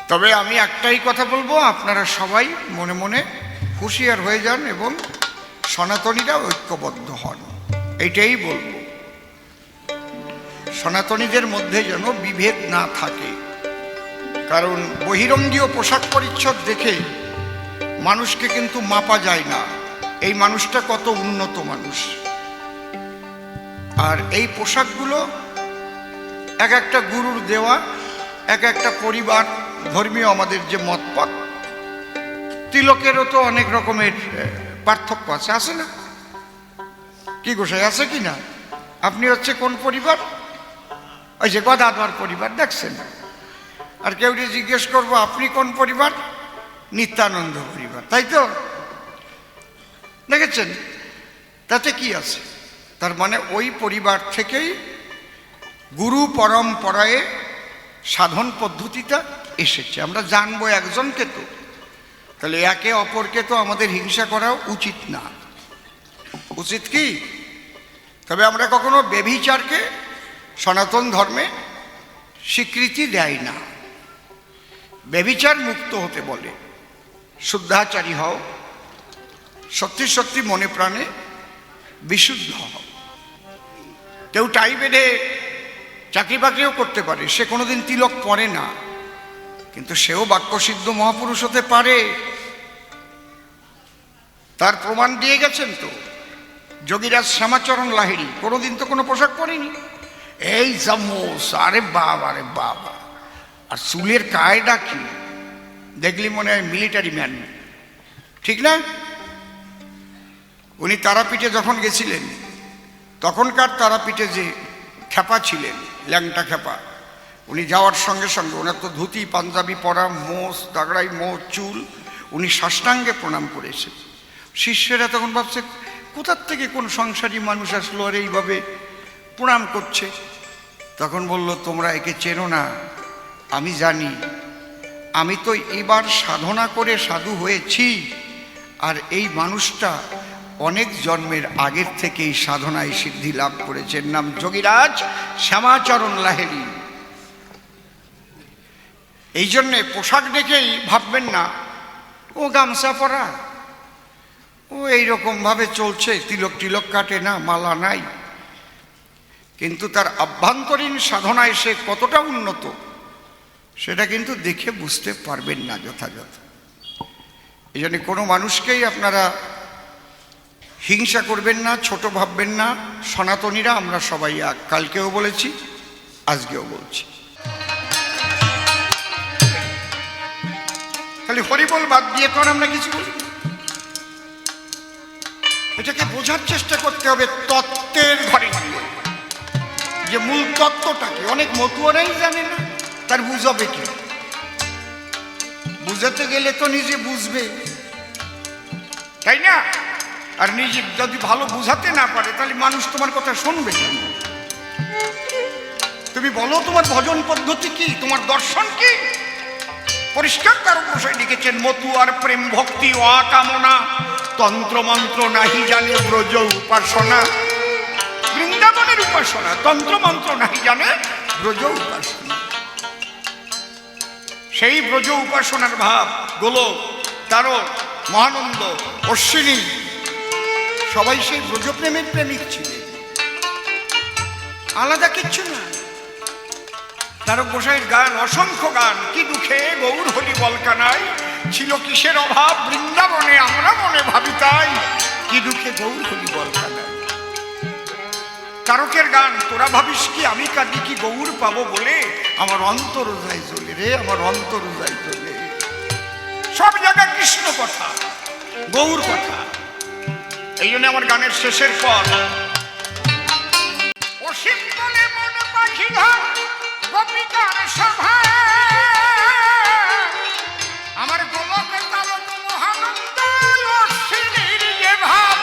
তবে আমি একটাই কথা বলবো, আপনারা সবাই মনে মনে হুঁশিয়ার হয়ে যান এবং সনাতনীরা ঐক্যবদ্ধ হন, এইটাই বলবো। সনাতনীদের মধ্যে যেন বিভেদ না থাকে, কারণ বহিরঙ্গীয় পোশাক পরিচ্ছদ দেখে মানুষকে কিন্তু মাপা যায় না এই মানুষটা কত উন্নত মানুষ। আর এই পোশাকগুলো এক একটা গুরুর দেওয়া, এক একটা পরিবার, ধর্মীয় আমাদের যে মতপথ, তিলকেরও তো অনেক রকমের পার্থক্য আছে, আছে না? কি গোসাই, আছে কি না? আপনি হচ্ছে কোন পরিবার? ওই যে গদাধর পরিবার, দেখছেন? আর কেউ জিজ্ঞেস করবো আপনি কোন পরিবার? নিত্যানন্দ পরিবার, তাই তো? দেখেছেন? তাতে কি আছে? তার মানে ওই পরিবার থেকেই গুরু পরম্পরায় সাধন পদ্ধতিটা এসেছে। আমরা জানবো একজনকে, তো তাহলে একে অপরকে তো আমাদের হিংসা করা উচিত না। উচিত কি? তবে আমরা কখনো ব্যভিচারকে সনাতন ধর্মে স্বীকৃতি দেয় না। ব্যভিচার মুক্ত হতে বলে, শুদ্ধাচারী হও, সত্যি সত্যি মনে প্রাণে বিশুদ্ধ হও। কেউ টাই বেঁধে চাকরি বাকরিও করতে পারে, সে কোনোদিন তিলক পরে না, কিন্তু সেও বাক্যসিদ্ধ মহাপুরুষ হতে পারে। তার প্রমাণ দিয়ে গেছেন তো যোগীরাজ শ্যামাচরণ লাহিড়ী, কোনোদিন তো কোনো পোশাক পরেনি। এই জামোস, আরে বাবা, আরে বাবা! আর চুলের কায়দা কি দেখলি মনে হয় মিলিটারি ম্যান, ঠিক না? উনি তারাপীঠে যখন গেছিলেন, তখনকার তারাপীঠে যে খেপা ছিলেন, ল্যাংটা খেপা, উনি যাওয়ার সঙ্গে সঙ্গে ওনার তো ধুতি পাঞ্জাবি পরা, মোষ দাগড়াই, মোষ চুল, উনি সাষ্টাঙ্গে প্রণাম করেছে। শিষ্যেরা তখন ভাবছে কোথার থেকে কোন সংসারী মানুষ আসলো আর এইভাবে প্রণাম করছে। তখন বলল, তোমরা একে চেনো না, আমি জানি, আমি তো এবার সাধনা করে সাধু হয়েছি, আর এই মানুষটা অনেক জন্মের আগের থেকেই সাধনায় সিদ্ধি লাভ করেছেন, নাম যোগীরাজ শ্যামাচরণ লাহিড়ী। এই জন্যে পোশাক দেখেই ভাববেন না ও গামছা পরা, ও এইরকম ভাবে চলছে, তিলক টিলক কাটে না, মালা নাই, কিন্তু তার আভ্যন্তরীণ সাধনায় সে কতটা উন্নত সেটা কিন্তু দেখে বুঝতে পারবেন না যথাযথ। এই জন্য কোনো মানুষকেই আপনারা হিংসা করবেন না, ছোট ভাববেন না। সনাতনীরা আমরা সবাই এক, কালকেও বলেছি, আজকেও বলছি। খালি হরিবল বাদ দিয়ে তো আমরা কিছু বলি। এটাকে বোঝার চেষ্টা করতে হবে তত্ত্বের ঘরে গিয়ে, যে মূল তত্ত্বটাকে। অনেক মতুয়ারাই জানে না, তার বুঝাবে কি? বুঝাতে গেলে তো নিজে বুঝবে, তাই না? আর নিজে যদি ভালো বুঝাতে না পারে, তাহলে মানুষ তোমার কথা শুনবে কেন? তুমি বলো তোমার ভজন পদ্ধতি কি, তোমার দর্শন কি? পরিষ্কার তার গোসাই লিখেছেন, মতুয়ার প্রেম ভক্তি ও কামনা, তন্ত্র মন্ত্র নাহি জানে ব্রজ উপাসনা। বৃন্দাবনের উপাসনা, তন্ত্র মন্ত্র নাহি জানে ব্রজ উপাসনা। সেই ব্রজ উপাসনার ভাব, গোলক, তারক, মহানন্দ, অশ্বিনী, সবাই সেই ব্রজপ্রেমের প্রেমিক ছিলেন, আলাদা কিচ্ছু না। তারক গোসাইয়ের গান, অসংখ্য গান, কি দুঃখে গৌর হলি বলকানাই, ছিল কিসের অভাব বৃন্দাবনে আমরা মনে ভাবি তাই, কি দুঃখে গৌর হলি বলকানাই। তারকের গান, তোরা ভাবিস কি আমি কাঁদি কি গৌর পাবো বলে, আমার অন্তর যায় চলে রে, আমার অন্তর যায় চলে। সব জায়গায় কৃষ্ণ কথা, গৌর কথা। এই জন্য আমার গানের শেষের পর, অসীম বলে মন পাখি ধর গোপিকার সভা, আমার গোলকে তালক মহানন্দ অশ্বিনীর যে ভাব,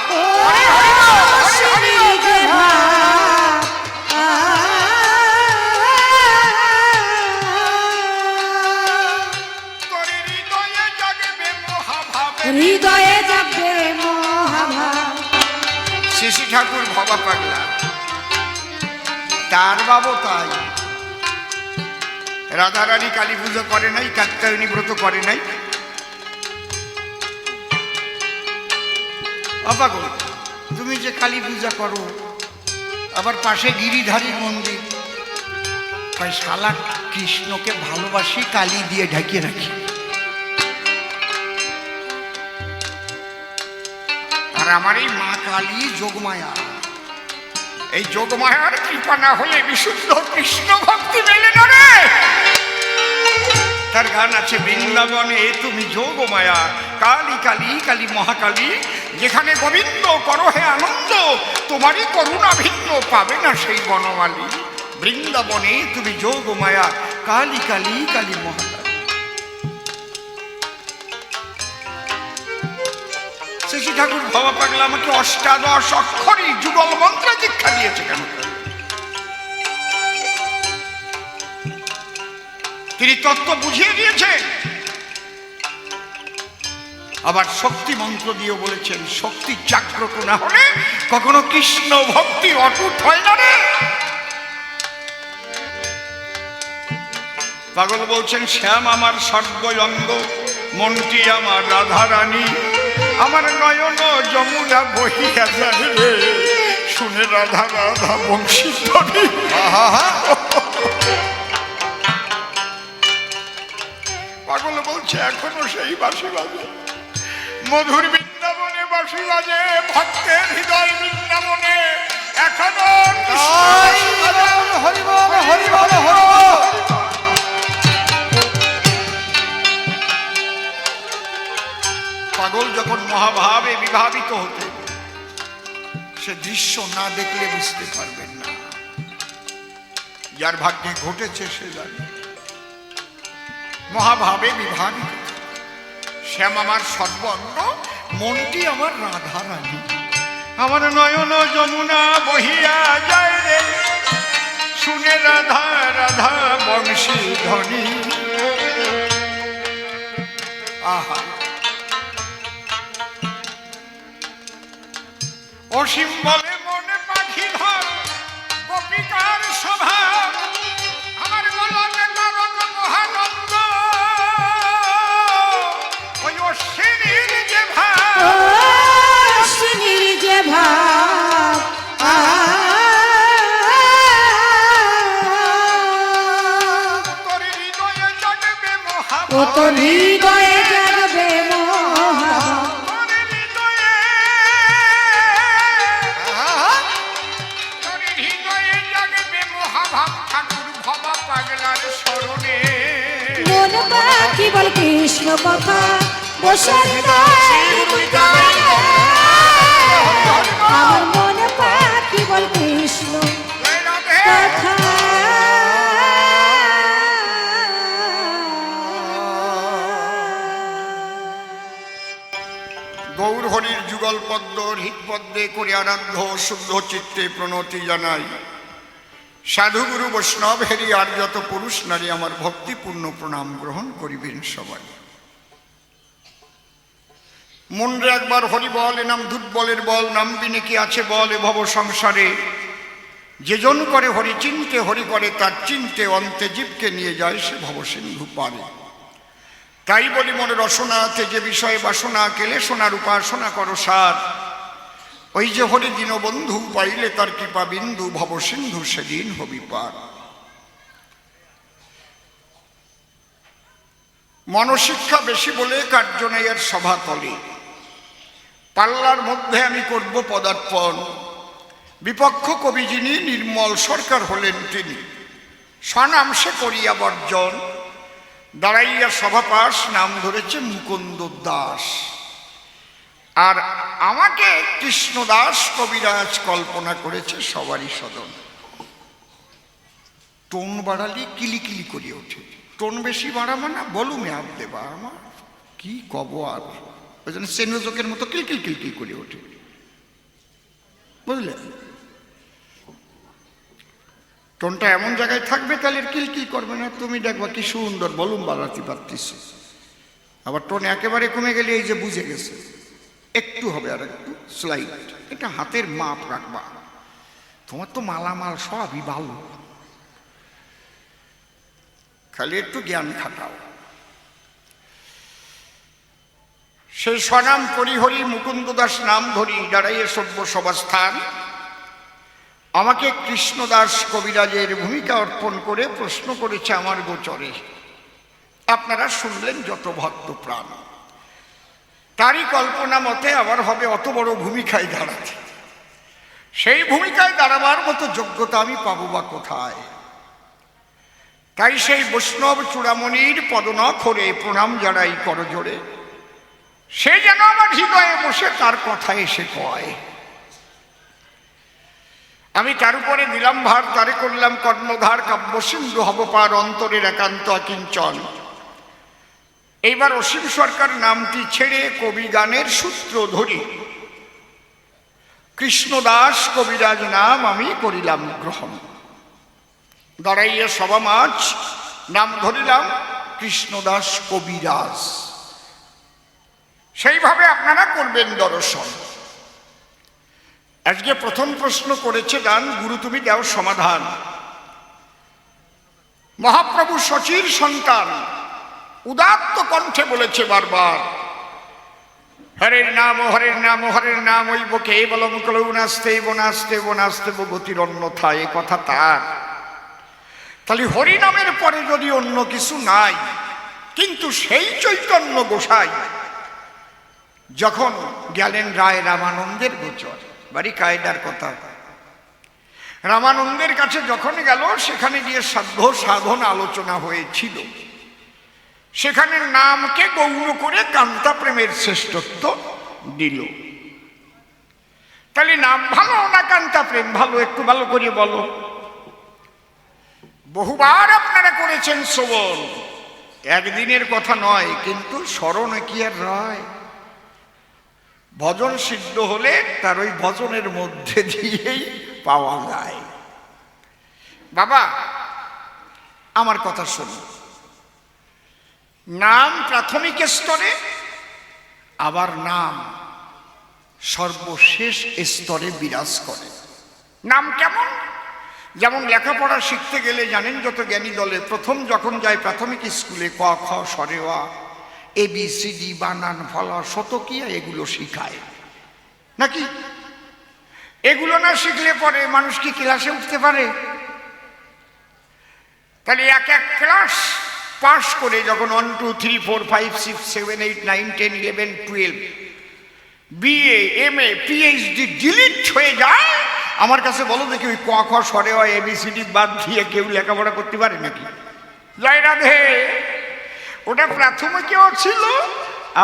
অশ্বিনীর যে ভাব, তোর হৃদয়ে জাগবে মহাভাব, হৃদয়ে জাগবে মহাভাব। শ্রী ঠাকুর ভবা পাগলা, তার বাবু তাই। রাধারানী কালী পুজো করে নাই, কাত্যায়নী ব্রত করে নাই। অপাগল, তুমি যে কালী পূজা করো, আবার পাশে গিরিধারীর মন্দির, তাই শালা কৃষ্ণকে ভালোবাসি, কালী দিয়ে ঢাকিয়ে রাখি। আর আমার এই মা কালী যোগমায়া, এই যোগমায়ার কৃপা না হলে বিশুদ্ধ কৃষ্ণ ভক্তি মেলে না রে। তার গান আছে, বৃন্দাবনে তুমি যোগমায়া, কালী কালী কালী মহাকালী, যেখানে গোবিন্দ করো হে আনন্দ, তোমারই করুণা ভিন্ন পাবে না সেই বনমালী। বৃন্দাবনে তুমি যোগমায়া, কালী কালী কালী মহাকালী। শ্রী ঠাকুর বাবা পাগলা আমাকে অষ্টাদশ অক্ষরী যুগল মন্ত্র দীক্ষা দিয়েছে কেন? তিনি তত্ত্ব বুঝিয়ে দিয়েছেন। আবার শক্তি মন্ত্র দিয়ে বলেছেন, শক্তি জাগ্রত না হলে কখনো কৃষ্ণ ভক্তি অটুট হয় না রে। পাগল বলছেন, শ্যাম আমার সর্বঙ্গ, মনটি আমার রাধারানী, আমার নয়ন যমুনা বহিয়া যায় রে, শুনে রাধা রাধা বংশীধ্বনি। পাগল বলছে, এখনো সেই বাঁশি বাজে, মধুর বৃন্দাবনে বাঁশি বাজে, ভক্তের হৃদয় বৃন্দাবনে এখনো। পাগল যখন মহাভাবে বিভাবিত হতে, সে দৃশ্য না দেখলে বুঝতে পারবেন না। যার ভাগ্যে ঘটেছে সে জানে। মহাভাবে বিভাবিত, শ্যাম আমার সর্বঙ্গ, মনটি আমার রাধারানী, আমার নয়ন যমুনা বহিয়া যায় রে, শুনে রাধা রাধা বংশীধ্বনি। আহা, অসীম বলে মনে পাখি ধর, গোপিকার স্বভাব, আমার গলাতে তারক মহানন্দ, ওই অশ্বিনীর যে ভাব, অশ্বিনীর যে ভাব, তোর হৃদয়ে জাগবে মহাভাব, ও তোর হৃদয়ে জাগবে মহাভাব, তোর হৃদয়ে জাগবে মহাভাব, ঠাকুর ভবা পাগলার স্মরণে। মন পাখি বল কৃষ্ণ কথা, বসন্ত আমার মন পাখি বল কৃষ্ণ কথা। গৌর হরির যুগল পদ্ম হৃৎপদ্মে করে আরাধ্য শুদ্ধ চিত্তে প্রণতি জানাই। সাধুগুরু বৈষ্ণব হেরি আর যত পুরুষ নারী আমার ভক্তিপূর্ণ প্রণাম গ্রহণ করিবেন সবাই। মনরে একবার হরি বল, এ নাম ধূত বলের বল, নাম বিনে কি আছে বল এ ভব সংসারে। যেজন করে হরি চিনতে, হরি করে তার চিনতে, অন্তে জীবকে নিয়ে যায় সে ভব সিন্ধু পারে। তাই বলি মনে রসনাতে যে বিষয়ে বাসনা, কেলে সোনার উপাসনা করো সার। ওই যে হরি দীনবন্ধু পাইলে তার কৃপা বিন্দু, ভব সিন্ধু সেদিন হবি পার। মনশিক্ষা বেশি বলে কার্য নেই এর সভা তলে, পাল্লার মধ্যে আমি করব পদার্পণ। বিপক্ষ কবি যিনি নির্মল সরকার হলেন তিনি, স্বনামসে করিয়া বর্জন। দাঁড়াইয়া সভাপাশ নাম ধরেছে মুকুন্দ দাস, আর আমাকে কৃষ্ণদাস কবিরাজ কল্পনা করেছে সবারই সদন। টোন বাড়ালি কিলিকিলি করিয়ে ওঠে, টোন বেশি বাড়াবো না, বলুমে আপ দেবা আমার কি কব আর, ওই জন্য সেনযোগের মতো কিলকিল কিলকিল করে ওঠে, বুঝলে? টোনটা এমন জায়গায় থাকবে তাহলে কিলকিল করবে না, তুমি দেখবা কি সুন্দর বলুম বাড়াতে পারতিস। আবার টোন একেবারে কমে গেলে এই যে বুঝে গেছে, একটু হবে আর একটু স্লাইড, এটা হাতের মাপ রাখবা। তোমার তো মালামাল সবই ভালো, খালি একটু জ্ঞান খাটাও। সেই স্বনাম পরিহরি মুকুন্দ দাস নাম ধরি দাঁড়াইয়ে সভ্য সভাস্থান আমাকে কৃষ্ণদাস কবিরাজের ভূমিকা অর্পণ করে প্রশ্ন করেছে আমার গোচরে। আপনারা শুনলেন যত ভক্ত প্রাণ, তারই কল্পনা মতে আবার হবে অত বড় ভূমিকায় দাঁড়াতে। সেই ভূমিকায় দাঁড়াবার মতো যোগ্যতা আমি পাবো বা কোথায়? তাই সেই বৈষ্ণব চূড়ামণির পদনখরে প্রণাম জানাই করজোড়ে। সে যেন আমার হৃদয়ে বসে তার কথা এসে কয়। আমি তার উপরে দিলাম ভার, তারে করলাম কর্ণধার, কাব্য সিন্ধু হব পার অন্তরের একান্ত আকিঞ্চন। এইবার অসীম সরকার নামটি ছেড়ে কবি গানের সূত্র ধরি কৃষ্ণদাস কবিরাজ নাম আমি করিলাম গ্রহণ। দাঁড়াইয়া সভা মাঝ নাম ধরিলাম কৃষ্ণদাস কবিরাজ। সেইভাবে আপনারা করবেন দর্শন। আজকে প্রথম প্রশ্ন করেছে দান, গুরু তুমি দাও সমাধান। মহাপ্রভু শচীর সন্তান উদাত্ত কণ্ঠে বলেছে বারবার, হরের নাম হরের নাম হরের নাম ওইব কেবলম কলৌ নাস্তে বনাস্তে বনাস্তে গতির অন্যথা। এ কথা তার। তাহলে হরি নামের পরে যদি অন্য কিছু নাই, কিন্তু সেই চৈতন্য গোসাই যখন গেলেন রায় রামানন্দের গোচর, বাড়ি কায়দার কথা, রামানন্দের কাছে যখন গেল সেখানে গিয়ে সাধ্য সাধন আলোচনা হয়েছিল। সেখানে নামকে গৌণ করে কান্তা প্রেমের শ্রেষ্ঠত্ব দিল। তাহলে নাম ভালো না কান্তা প্রেম ভালো? একটু ভালো করে বলো। বহুবার আপনারা করেছেন শ্রবণ, একদিনের কথা নয়, কিন্তু স্মরণ কি আর রয়? ভজন সিদ্ধ হলে তার ওই ভজনের মধ্যে দিয়েই পাওয়া যায়। বাবা আমার কথা শুনুন, নাম প্রাথমিক স্তরে, আবার নাম সর্বশেষ স্তরে বিরাজ করে। নাম কেমন? যেমন লেখাপড়া শিখতে গেলে জানেন যত জ্ঞানী দলে প্রথম যখন যায় প্রাথমিক স্কুলে ক খ সরেওয়া ABCD বানান ফলা শতকিয়া এগুলো শিখায় নাকি? এগুলো না শিখলে পরে মানুষ কি ক্লাসে উঠতে পারে? তাহলে এক এক ক্লাস পাশ করে যখন 1 2 3 4 5 6 7 8 9 10 11 12 BA MA PhD ডিলিট হয়ে যায়, আমার কাছে বলো দেখি ওই ক খ সরেওয়া ABCD বাদ দিয়ে কেউ লেখাপড়া করতে পারে নাকি? জয় রাধে। ওটা প্রাথমিকেও ছিল,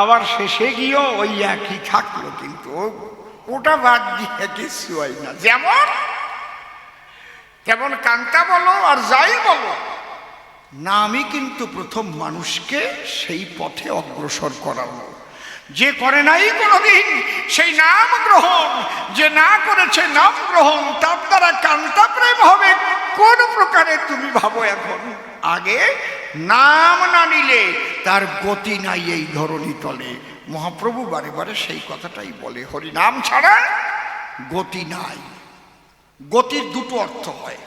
আবার শেষে গিয়েও ওই একই থাকলো, কিন্তু ওটা বাদ দিয়ে কিছু হয় না। যেমন কান্তা বলো আর যাই বলো, নামই কিন্তু প্রথম মানুষকে সেই পথে অগ্রসর করানো। যে করে নাই কোনোদিন সেই নাম গ্রহণ, যে না করেছে নাম গ্রহণ, তার দ্বারা কান্তা প্রেম হবে কোন প্রকারে তুমি ভাবো। এখন আগে নাম না নিলে তার গতি নাই এই ধরনী তলে। মহাপ্রভু বারে বারে সেই কথাটাই বলে, হরি নাম ছাড়া গতি নাই। গতির দুটো অর্থ হয়,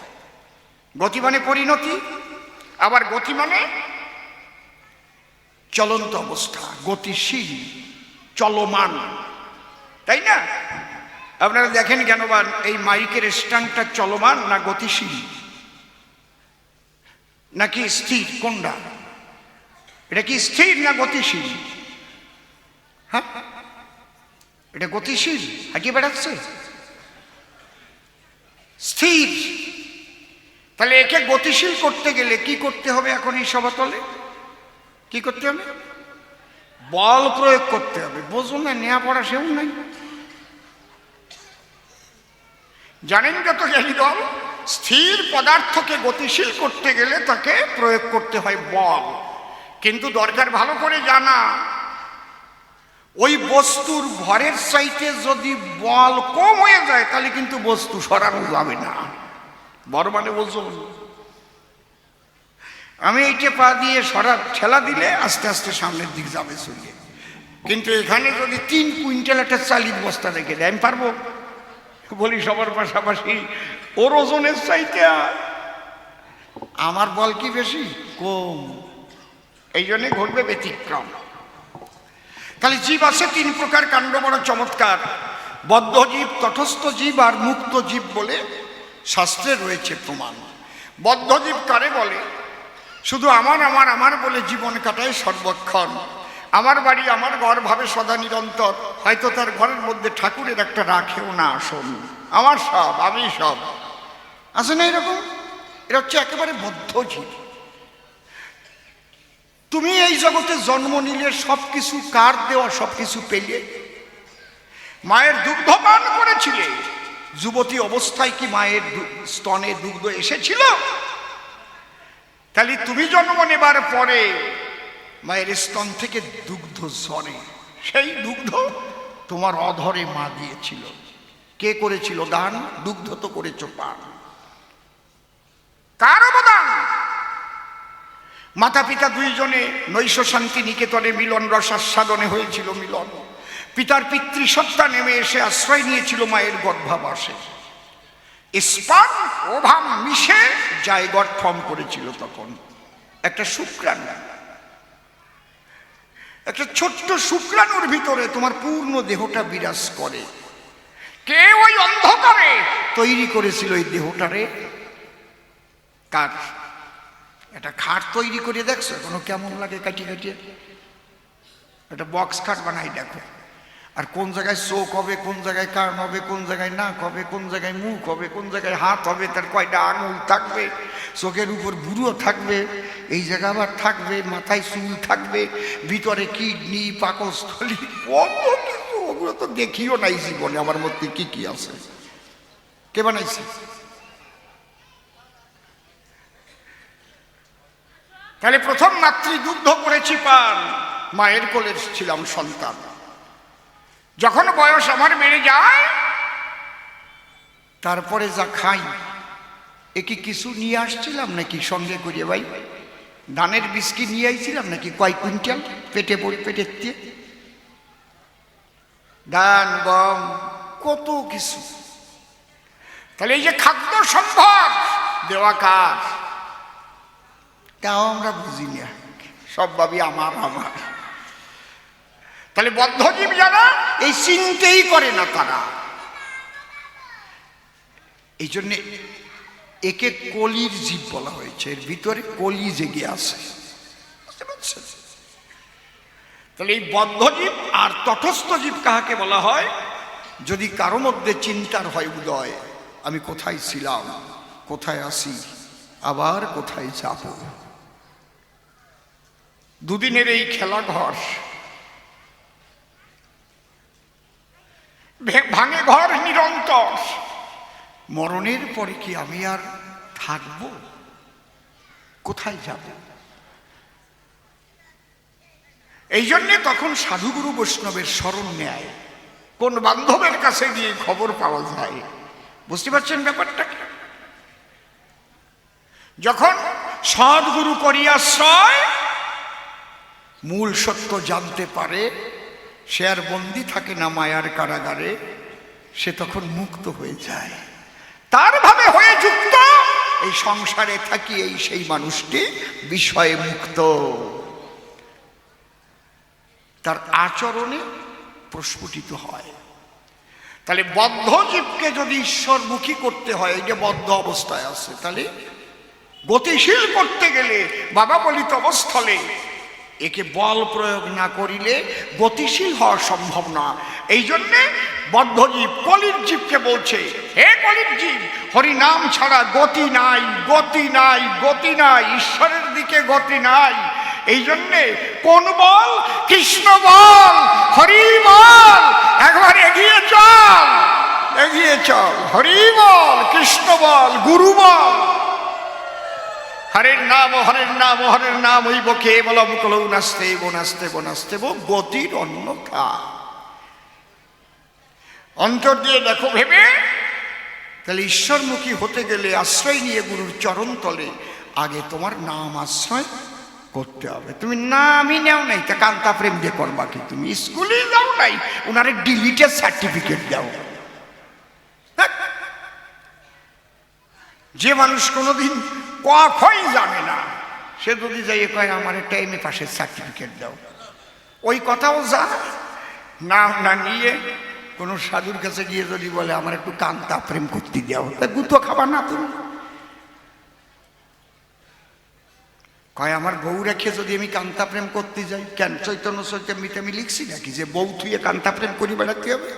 গতি মানে পরিণতি, আবার গতি মানে চলন্ত অবস্থা, গতিশীল, চলমান, তাই না? আপনারা দেখেন কেন বা এই মাইকের স্ট্যান্ডটা চলমান না গতিশীল নাকি স্থির? কোনটা? এটা কি স্থির না গতিশীল? হ্যাঁ, এটা গতিশীল, হাঁটিয়ে বেড়াচ্ছে, স্থির। তাহলে একে গতিশীল করতে গেলে কি করতে হবে? এখন এই সভাতলে কি করতে হবে? বল প্রয়োগ করতে হবে। বোঝো না, নেয়া পড়া সেও নাই। জানেন যত জ্ঞানী দল, স্থির পদার্থকে গতিশীল করতে গেলে তাকে প্রয়োগ করতে হয় বল। কিন্তু দরকার ভালো করে জানা, ওই বস্তুর ভরের চাইতে যদি বল কম হয়ে যায় তাহলে কিন্তু বস্তু সরানো যাবে না। বড় মানে বলছো, আমি এইটা পা দিয়ে ঠেলা দিলে আস্তে আস্তে সামনের দিক যাবে চলিয়ে। কিন্তু এখানে যদি 3 কুইন্টাল একটা চালির বস্তা রেখে দেয়, আমি পারবো? বলি সবার পাশাপাশি ওর ওজনের চাইতে আমার বল কি বেশি? কম। এই জন্যে ঘটবে ব্যতিক্রম। তাহলে জীব আছে তিন প্রকার, কাণ্ড বড় চমৎকার। বদ্ধ জীব, তটস্থ জীব আর মুক্ত জীব বলে শাস্ত্রে রয়েছে প্রমাণ। বদ্ধ জীব কারে বলে? শুধু আমার আমার আমার বলে জীবন কাটায় সর্বক্ষণ। আমার বাড়ি আমার ঘর ভাবে সদা নিরন্তর, হয়তো তার ঘরের মধ্যে ঠাকুরের একটা রাখেও না আসন। আমার সব, আমি সব, আছে না এরকম? এটা হচ্ছে একেবারে বদ্ধ জীব। তুমি এই জগতে জন্ম নিলে সবকিছু কার দেওয়া? সবকিছু পেলে। মায়ের দুগ্ধ পান করেছিলে, যুবতী অবস্থায় কি মায়ের স্তনে দুগ্ধ এসেছিল? তাহলে তুমি জন্ম নেবার পরে মায়ের স্তন থেকে দুগ্ধ ঝরে, সেই দুগ্ধ তোমার অধরে মা দিয়েছিল। কে করেছিল দান? দুগ্ধ তো করেছ পান। কার অবদান? মাতা পিতা দুইজনে নৈশ শান্তি নিকেতনে মিলন রসাস্বাদনে হয়েছিল মিলন। পিতার পিতৃসত্তা নেমে এসে আশ্রয় নিয়েছিল মায়ের গর্ভাবাসে। স্পার্ম ওভাম মিশে জায়গট ফর্ম করেছিল। তখন একটা শুক্রাণু, একটা ছোট্ট শুক্রাণুর ভিতরে তোমার পূর্ণ দেহটা বিরাজ করে। কে ওই অন্ধকারে তৈরি করেছিল এই দেহটারে? কার? একটা খাট তৈরি করে দেখছো এখনো কেমন লাগে? কাটিয়ে কাটিয়ে একটা বক্স খাট বানাই দেখো। আর কোন জায়গায় চোখ হবে, কোন জায়গায় কান হবে, কোন জায়গায় নাক হবে, কোন জায়গায় মুখ হবে, কোন জায়গায় হাত হবে, তার কয়টা আঙুল থাকবে, চোখের উপর ভুরু থাকবে, এই জায়গা আবার থাকবে, মাথায় চুল থাকবে, ভিতরে কিডনি, পাকস্থলী, কত কিছু। ওগুলো তো দেখিও নাই জীবনে আমার মধ্যে কি কি আছে। কে বানাইছে? তাহলে প্রথম মাতৃদুগ্ধ করেছি পান, মায়ের কোলে ছিলাম সন্তান। যখন বয়স আমার বেড়ে যায়, তারপরে যা খাই, এ কি কিছু নিয়ে আসছিলাম নাকি সঙ্গে করিয়ে? ভাই ধানের বীজ কি নিয়ে আইছিলাম নাকি কয় কুইন্টাল? পেটে পেটের দিয়ে ধান, গম, কত কিছু। তাহলে এই যে খাদ্য সম্ভব দেওয়া কার? তাও আমরা বুঝি না, সব ভাবি আমার আমার। তাহলে বদ্ধজীব যারা, এই চিন্তাই করে না তারা। এই জন্যে একে কলির জীব বলা হয়েছে। এর ভিতরে কলি জেগে আছে, বুঝতে পারছেন? তাহলে এই বদ্ধজীব আর তটস্থ জীব কাহাকে বলা হয়? যদি কারো মধ্যে চিন্তার হয় উদয়, আমি কোথায় ছিলাম, কোথায় আসি, আবার কোথায় যাব। দুদিনের এই খেলা ঘর, ভাঙে ঘর নিরন্তর। মরণের পরে কি আমি আর থাকব? কোথায় যাব? এই জন্যে তখন সাধুগুরু বৈষ্ণবের শরণ নেয়। কোন বান্ধবের কাছে গিয়ে খবর পাওয়া যায়? বুঝতে পারছেন ব্যাপারটা? যখন সদ্গুরু করিয়াশ্রয় মূল সত্য জানতে পারে, সে আর বন্দী থাকে না মায়ার কারাগারে, সে তখন মুক্ত হয়ে যায়। তার ভাবে হয়ে যুক্ত এই সংসারে থাকি, এই সেই মানুষটি বিষয়ে মুক্ত। তার আচরণে প্রস্ফুটিত হয়। তাহলে বদ্ধ জীবকে যদি ঈশ্বরমুখী করতে হয়, এই যে বদ্ধ অবস্থায় আছে, তাহলে গতিশীল করতে গেলে বাবা বলিত অবস্থলে একে বল প্রয়োগ না করিলে গতিশীল হওয়া সম্ভব না। এই জন্যে বদ্ধজীব কলির জীবকে বলছে, হে কলির জীব, হরিনাম ছাড়া গতি নাই, গতি নাই, গতি নাই, ঈশ্বরের দিকে গতি নাই। এই জন্যে কোন বল? কৃষ্ণ বল, হরি বল। একবার এগিয়ে চল, এগিয়ে চল, হরি বল, কৃষ্ণ বল, গুরু বল। হরের নাম, হরের নাম, হরের নাম হইব কেবলম কলৌ নাস্তেব নাস্তেব নাস্তেব গতির অন্য খা। অন্তর দিয়ে দেখো ভেবে। তাহলে ঈশ্বরমুখী হতে গেলে আশ্রয় নিয়ে গুরুর চরণ তলে আগে তোমার নাম আশ্রয় করতে হবে। তুমি নামই নেও নাই, তা কান্তা প্রেম দিয়ে করবা কি? তুমি স্কুলে যাও নাই, ওনারে ডিলিটেড সার্টিফিকেট দাও। যে মানুষ কোনোদিন কখই জানে না, সে যদি যাই কয় আমার একটা এম এ পাশের সার্টিফিকেট দাও, ওই কথাও যা নাম না নিয়ে কোনো সাধুর কাছে গিয়ে যদি বলে আমার একটু কান্তা প্রেম করতে দাও, তা গুতো খাবার না তুমি। কয় আমার বউ রেখে যদি আমি কান্তা প্রেম করতে যাই, কেন চৈতন্য চৈতন্যতে আমি লিখছি নাকি যে বউ থুয়ে কান্তা প্রেম করি বেড়াতে হবে?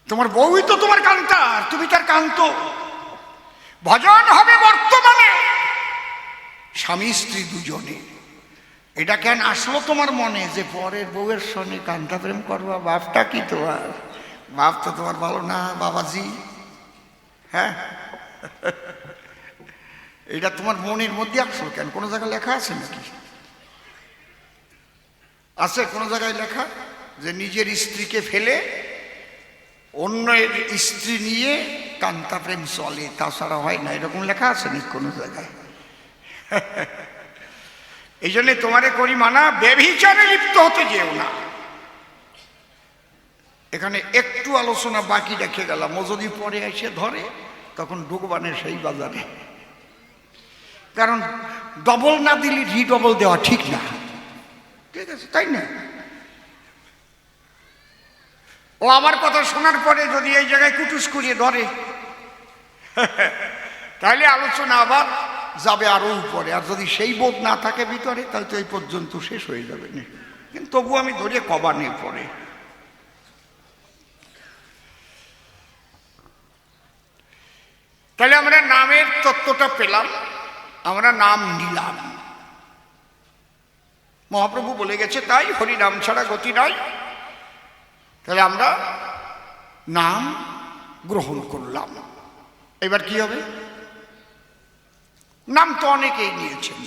তোমার বউই তো তোমার কান্তা, আর তুমি তার কান্ত। ভজন হবে বর্তমানে স্বামী স্ত্রী দুজনে। এটা কেন আসলো তোমার মনে যে পরের বউয়ের সঙ্গে কান্তা প্রেম করবা? বাপটা কি তোমার? বাপ তো তোমার ভালো না বাবাজি। হ্যাঁ, এটা তোমার মনের মধ্যে আসলো কেন? কোনো জায়গায় লেখা আছে নাকি? আছে কোনো জায়গায় লেখা যে নিজের স্ত্রীকে ফেলে অন্যের স্ত্রী নিয়ে কান্তা প্রেম চলে? তাছাড়া হয় না, এরকম লেখা আছে নাকি কোনো জায়গায়? এই জন্যে তোমারে করি মানা, ব্যভিচারে লিপ্ত হতে যেও না। এখানে একটু আলোচনা বাকি রেখে গেলাম, ও যদি পরে এসে ধরে তখন ঢুকবানে সেই বাজারে। কারণ ডবল না দিলে রিডবল দেওয়া ঠিক না, ঠিক আছে? তাই না? ও আমার কথা শোনার পরে যদি এই জায়গায় কুটুস করিয়ে ধরে, তাহলে আলোচনা আবার যাবে আরো উপরে। আর যদি সেই বোধ না থাকে ভিতরে, তাহলে তো এই পর্যন্ত শেষ হয়ে যাবে না। কিন্তু তবু আমি ধরিয়ে কবা নেই পরে। তাহলে আমরা নামের তত্ত্বটা পেলাম, আমরা নাম নিলাম। মহাপ্রভু বলে গেছে তাই, হরি নাম ছাড়া গতি নাই। তাহলে আমরা নাম গ্রহণ করলাম। এবার কি হবে? নাম তো অনেকেই নিয়েছেন,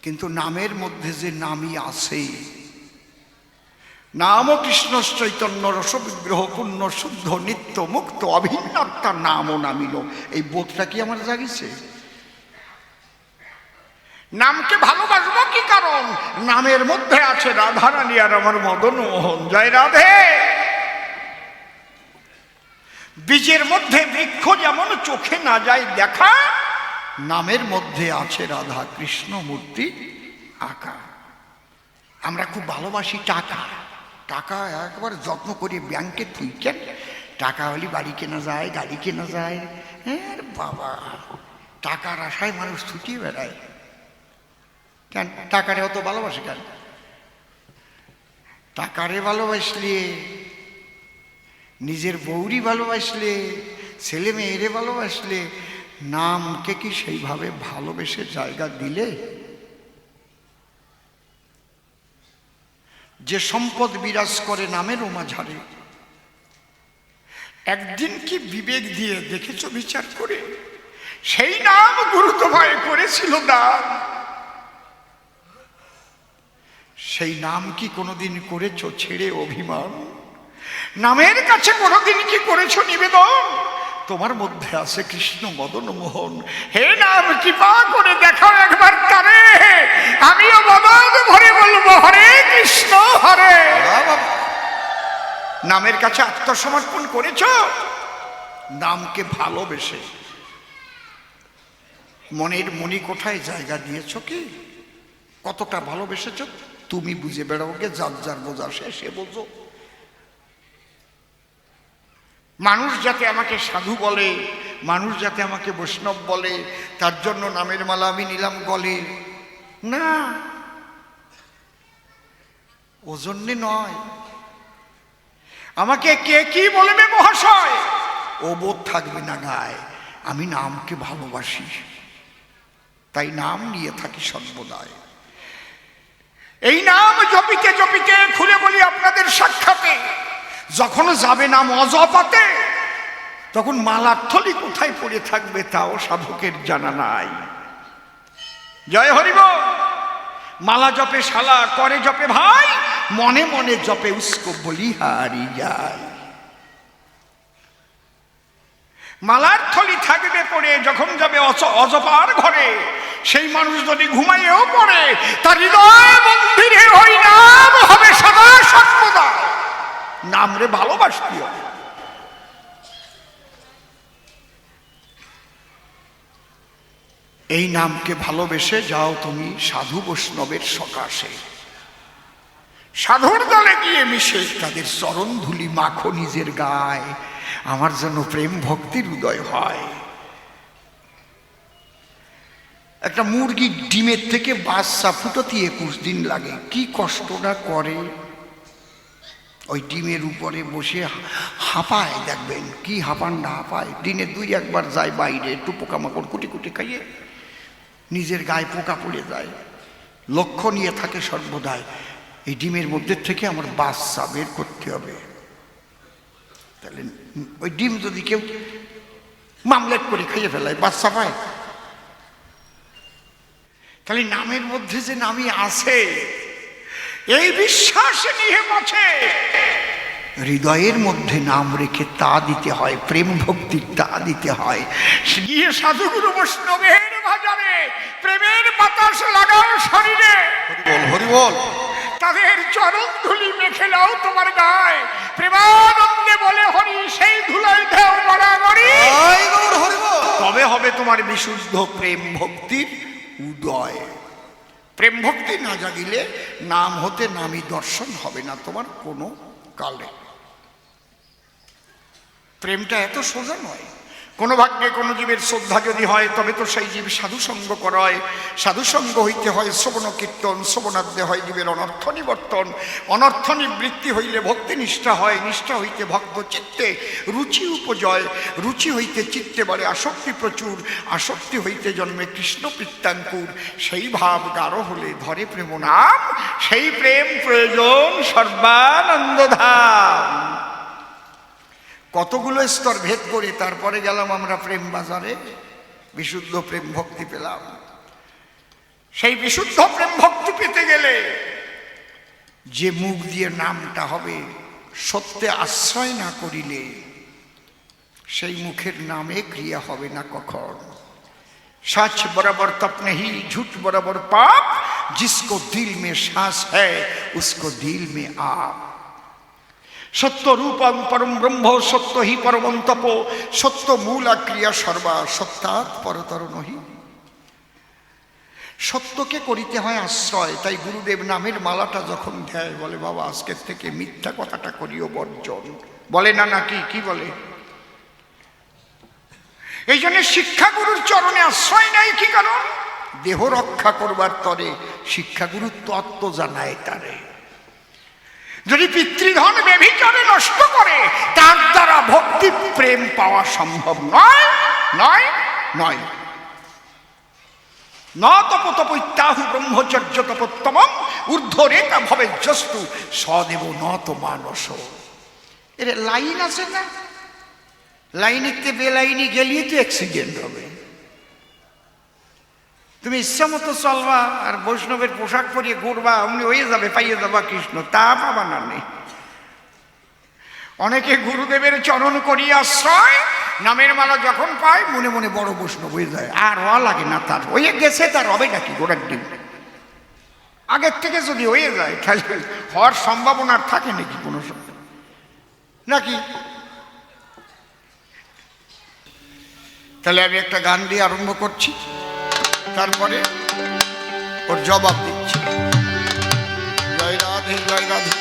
কিন্তু নামের মধ্যে যে নামই আছে, নাম কৃষ্ণ চৈতন্য রস বিগ্রহ পূর্ণ শুদ্ধ নিত্য মুক্ত অভিন্নতা নাম ও নামিল, এই বোধটা কি আমার জাগিছে? নামকে ভালোবাসবো কি কারণ? নামের মধ্যে আছে রাধারানী আর আমার মদন মোহন। জয় রাধে। বীজের মধ্যে বৃক্ষ যেমন চোখে না যায় দেখা, নামের মধ্যে আছে রাধা কৃষ্ণ মূর্তি আঁকা। আমরা খুব ভালোবাসি টাকা। টাকা একবার যত্ন করে ব্যাংকে থুইকেন, টাকা হলে বাড়ি কেনা যায়, গাড়ি কেনা যায়। হ্যাঁ বাবা, টাকার আশায় মানুষ ছুটিয়ে বেড়ায়। কেন টাকারে অত ভালোবাসে কেন? টাকারে ভালোবাসলে, নিজের বউরি ভালোবাসলে, ছেলে মেয়েরে ভালোবাসলে, নামকে কি সেইভাবে ভালোবেসে জায়গা দিলে? যে সম্পদ বিরাজ করে নামেরও মাঝারে, একদিন কি বিবেক দিয়ে দেখেছো বিচার করে? সেই নাম গুরু তোমায় করেছিল দান, সেই নাম কি কোনোদিন করেছো ছেড়ে অভিমান? নামের কাছে কোনোদিন কি করেছো নিবেদন? তোমার মধ্যে আছে কৃষ্ণ মদন মোহন। হে নাম কৃপা করে দেখাও একবার তারে, আমিও মদন ভরে বলবো হরে কৃষ্ণ হরে। নামের কাছে আত্মসমর্পণ করেছো? নামকে ভালোবেসে মনের মণিকোঠায় জায়গা দিয়েছো কি? কতটা ভালোবেসেছ তুমি বুঝে বেড়াওকে, যার যার বোঝা সে বোঝো। মানুষ যাতে আমাকে সাধু বলে, মানুষ যাতে আমাকে বৈষ্ণব বলে, তার জন্য নামের মালা আমি নিলাম গলে না, ও জন্যে নয়। আমাকে কে কি বলবে মহাশয়, ও বোধ থাকবে না গায়ে। আমি নামকে ভালোবাসি, তাই নাম নিয়ে থাকি সর্বদাই। এই নাম জপিতে জপিতে, খুলে বলি আপনাদের সাক্ষাতে, যখন যাবে নাম অজপাতে, তখন মালার থলি কোথায় পড়ে থাকবে তাও সাধকের জানা নাই। জয় হরিব। মালা জপে শালা, করে জপে ভাই, মনে মনে জপে উস্কো বলিহারি যায়। মালার থলি থাকবে পড়ে, যখন যাবে অজপার ঘরে, সেই মানুষ যদি ঘুমাইয়েও পড়ে, তার হৃদয় মন্দিরে ওই নাম হবে সদা সর্বদা। নাম রে ভালোবাসতে হবে। এই নামকে ভালোবেসে যাও তুমি সাধু বৈষ্ণবের সকাশে, সাধুর দলে গিয়ে মিশে তাদের চরণ ধুলি মাখো নিজের গায়, আমার জন্য প্রেম ভক্তির উদয় হয়। একটা মুরগি ডিমের থেকে বাচ্চা ফুটোতে 21 দিন লাগে, কি কষ্টটা করে। ওই ডিমের উপরে বসে হাঁপায়, দেখবেন কি হাঁপানটা হাঁপায়। দিনে 2-1 বার যায় বাইরে, একটু পোকামাকড় কুটি কুটি খাইয়ে নিজের গায়ে পোকা পড়ে যায়, লক্ষ্য নিয়ে থাকে সর্বদাই এই ডিমের মধ্যে থেকে আমার বাচ্চা বের করতে হবে। তাহলে ওই ডিম যদি কেউ মামলেট করে খাইয়ে ফেলায়, বাচ্চা পায়। তাহলে নামের মধ্যে যে নামই আছে, এই বিশ্বাস নিয়ে বাঁচে। হৃদয়ের মধ্যে নাম রেখে তা দিতে হয়, প্রেম ভক্তির তা দিতে হয়। গিয়ে সাধুগুরু বৈষ্ণবের বাজারে প্রেমের বাতাস লাগাও শরীরে, হরি বল। তাদের চরণ ধুলি মেখে নাও তোমার গায়ে, প্রেমানন্দে বলে হরি, সেই ধুলাই দেও বরাবরই, তবে হবে তোমার বিশুদ্ধ প্রেম ভক্তির উদয়। প্রেম ভক্তি না জাগিলে নাম হতে নামই দর্শন হবে না তোমার কোনো কালে। প্রেমটা এত সোজা নয়। কোনো ভাগ্যে কোনো জীবের শ্রদ্ধা যদি হয়, তবে তো সেই জীব সাধুসঙ্গ করায়। সাধুসঙ্গ হইতে হয় শ্রবণ কীর্তন, শ্রবণাদ্যে হয় জীবের অনর্থ নিবর্তন, অনর্থ নিবৃত্তি হইলে ভক্তি নিষ্ঠা হয়, নিষ্ঠা হইতে ভক্ত চিত্তে রুচি উপজয়, রুচি হইতে চিত্তে বাড়ে আসক্তি প্রচুর, আসক্তি হইতে জন্মে কৃষ্ণ পিত্তাঙ্কুর। সেই ভাব গাঢ় হলে ধরে প্রেম নাম, সেই প্রেম প্রয়োজন সর্বানন্দধাম। কতগুলো স্তর ভেদ করে তারপরে গেলাম আমরা প্রেম বাজারে, বিশুদ্ধ প্রেম ভক্তি পেলাম। সেই বিশুদ্ধ প্রেম ভক্তি পেতে গেলে যে মুখ দিয়ে নামটা হবে, সত্যে আশ্রয় না করিলে সেই মুখের নামে ক্রিয়া হবে না কখন। सच बराबर तप नहीं, झूठ बराबर पाप, जिसको दिल में सांस है उसको दिल में आप। सत्य रूपं परम ब्रह्म, सत्य ही परम तप, सत्य मूला क्रिया सर्वा, सत्यात् परतर नहि। সত্যকে করিতে হয় আশ্রয়। তাই গুরুদেব নামের মালাটা যখন দেয়, বলে বাবা আজকের থেকে মিথ্যা কথাটা করিও বর্জন। বলে না নাকি, কি বলে? এই জন্য শিক্ষাগুরুর চরণে আশ্রয় নাই। কি কারণ? দেহ রক্ষা করবার তরে শিক্ষাগুরু তত্ত্ব জানায় তারে। যদি পিতৃধন ব্যভিচারে নষ্ট করে, তার দ্বারা ভক্তি প্রেম পাওয়া সম্ভব নয়, নয়, নয়। ন তপ তপৈত্যাহু ব্রহ্মচর্য তপোত্তমম, ঊর্ধ্বরেতা ভবে জস্তু সদেব নত মানস। এর লাইন আছে না? লাইনিতে বেলাইনি গেলিয়ে তো অ্যাক্সিডেন্ট হবে। তুমি ইচ্ছা মতো চলবা আর বৈষ্ণবের পোশাক পরিয়ে ঘুরবা, অমনি হয়ে যাবে, পাইয়ে যাবা কৃষ্ণ, তা পাবা না। নেই। অনেকে গুরুদেবের চরণ করি আশ্রয়, নামের মালা যখন পায় মনে মনে বড় বৈষ্ণব হয়ে যায়, আর হওয়া লাগে না তার। হয়ে গেছে, তার হবে নাকি গোড়ার ডিম? আগের থেকে যদি হয়ে যায় তাহলে হওয়ার সম্ভাবনা থাকে নাকি কোনো সময় নাকি? তাহলে আমি একটা গান দিয়ে আরম্ভ করছি, তারপরে ওর জবাব দিচ্ছি। জয় রাধে, জয় রাধে,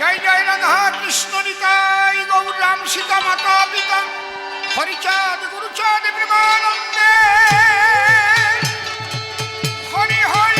জয় জয় রাধা কৃষ্ণ নিতাই গৌর রাম সীতা মাতা পিতা হরিচাঁদ গুরুচাঁদ প্রেমানন্দে হরি হরি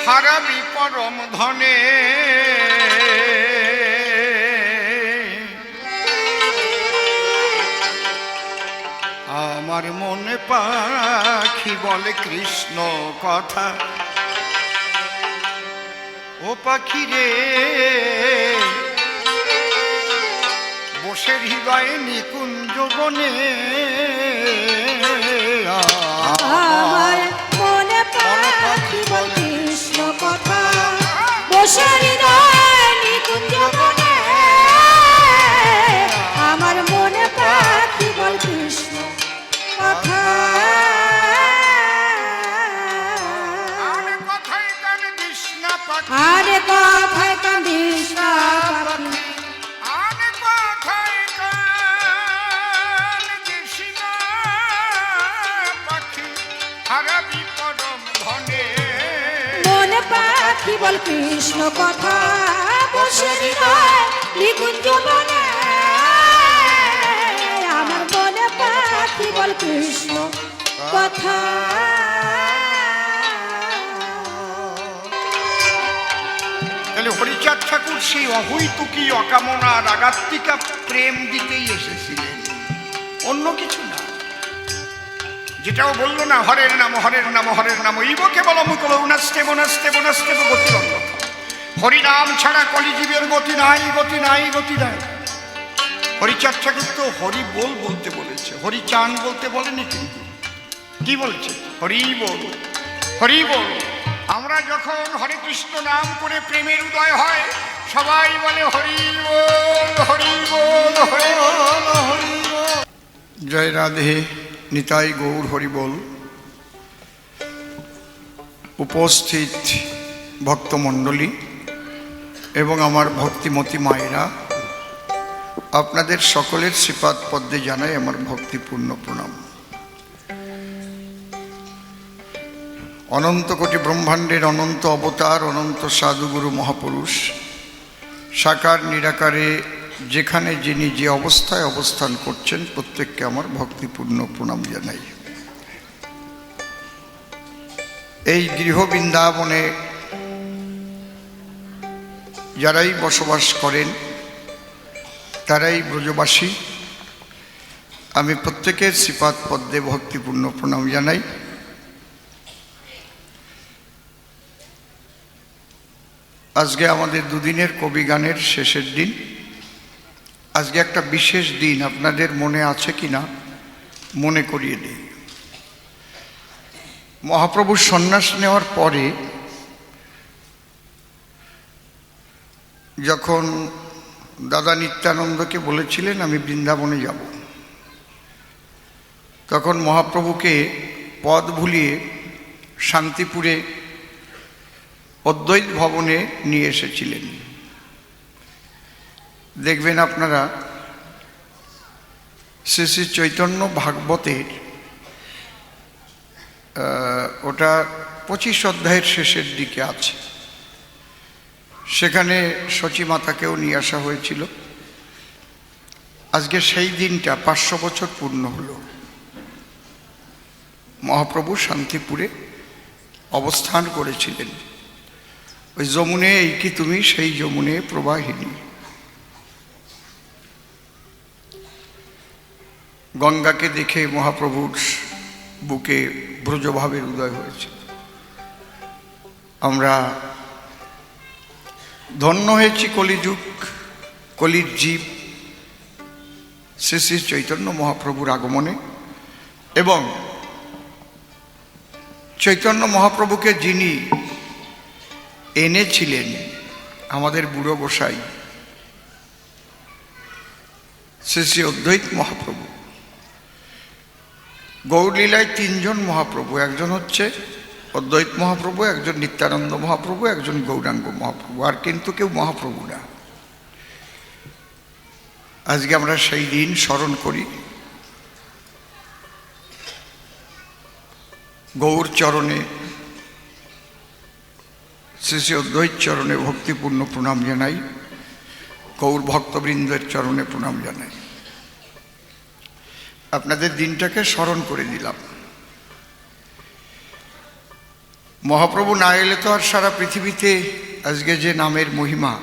হারাবি পরম ধনে, আমার মনে পাখি বলে কৃষ্ণ কথা ও পাখি রে বসে হৃদয়ে নিকুঞ্জ বনে আমার মনে পাখি বল কৃষ্ণ কথা বসে হৃদয়ে নিকুঞ্জ বনে আমার মনে পাখি বল কৃষ্ণ কথা আরে কথায় কান্দিস না পাখি মনে পাখি বল কৃষ্ণ কথা বসে হৃদয়ে নিকুঞ্জ বনে আমার মনে পাখি বল কৃষ্ণ কথা তাহলে হরিচাঁদ ঠাকুর সেই অহৈতুকী অকামনা রাগাত্মিকা প্রেম দিতেই এসেছিলেন, অন্য কিছু না। যেটাও বললো না হরের নাম হরের নাম হরের নাম ইবকে বল মুকুল উনাস্তে বনাস্তে বনাস্তে গতিরঙ্গ। হরিনাম ছাড়া কলিজীবের গতি নাই গতি নাই গতি নাই। হরিচাঁদ ঠাকুর তো হরি বল বলতে বলেছে, হরিচাঁদ বলতে বলেনি, কিন্তু কি বলছে হরি বল হরি বল। আমরা যখন হরে কৃষ্ণ নাম করে প্রেমের উদয় হয় সবাই বলে হরি বল হরি বল হরি বল হরি বল। জয় রাধে, নিতাই গৌর হরি বল। উপস্থিত ভক্তমণ্ডলী এবং আমার ভক্তিমতী মায়েরা, আপনাদের সকলের শ্রীপাদ পদ্মে জানাই আমার ভক্তিপূর্ণ প্রণাম। অনন্ত কোটি ব্রহ্মাণ্ডের অনন্ত অবতার অনন্ত সাধুগুরু মহাপুরুষ সাকার নিরাকারে যেখানে যিনি যে অবস্থায় অবস্থান করছেন প্রত্যেককে আমার ভক্তিপূর্ণ প্রণাম জানাই। এই গৃহ বৃন্দাবনে যারাই বসবাস করেন তারাই ব্রজবাসী। আমি প্রত্যেকের শ্রীপাদ পদ্মে ভক্তিপূর্ণ প্রণাম জানাই। আজকে আমাদের দুদিনের কবি গানের শেষের দিন। আজকে একটা বিশেষ দিন, আপনাদের মনে আছে কি না মনে করিয়ে দিই। মহাপ্রভুর সন্ন্যাস নেওয়ার পরে যখন দাদা নিত্যানন্দকে বলেছিলেন আমি বৃন্দাবনে যাব, তখন মহাপ্রভুকে পদ ভুলিয়ে শান্তিপুরে অদ্বৈত ভবনে নিয়ে এসেছিলেন। দেখবেন আপনারা শ্রী শ্রী চৈতন্য ভাগবতের ওটা 25 অধ্যায়ের শেষের দিকে আছে। সেখানে সচী মাতাকেও নিয়ে আসা হয়েছিল। আজকে সেই দিনটা 500 বছর পূর্ণ হলো। মহাপ্রভু শান্তিপুরে অবস্থান করেছিলেন। ওই যমুনে এই কি তুমি সেই যমুনে প্রবাহিনী। গঙ্গাকে দেখে মহাপ্রভুর বুকে ব্রজভাবের উদয় হয়েছে। আমরা ধন্য হয়েছি কলিযুগ, কলির জীব শ্রী শ্রী চৈতন্য মহাপ্রভুর আগমনে। এবং চৈতন্য মহাপ্রভুকে যিনি এনেছিলেন আমাদের বুড়ো গোসাই শ্রী শ্রী অদ্বৈত মহাপ্রভু। গৌরলীলায় 3 জন মহাপ্রভু, একজন হচ্ছে অদ্বৈত মহাপ্রভু, একজন নিত্যানন্দ মহাপ্রভু, একজন গৌরাঙ্গ মহাপ্রভু, আর কিন্তু কেউ মহাপ্রভু না। আজকে আমরা সেই দিন স্মরণ করি। গৌর চরণে শ্রী শ্রী অদ্বৈত চরণে ভক্তিপূর্ণ প্রণাম জানাই, গৌর ভক্তবৃন্দের চরণে প্রণাম জানাই। আপনাদের দিনটাকে স্মরণ করে দিলাম। মহাপ্রভু না এলে তো আর সারা পৃথিবীতে আজকে যে নামের মহিমা,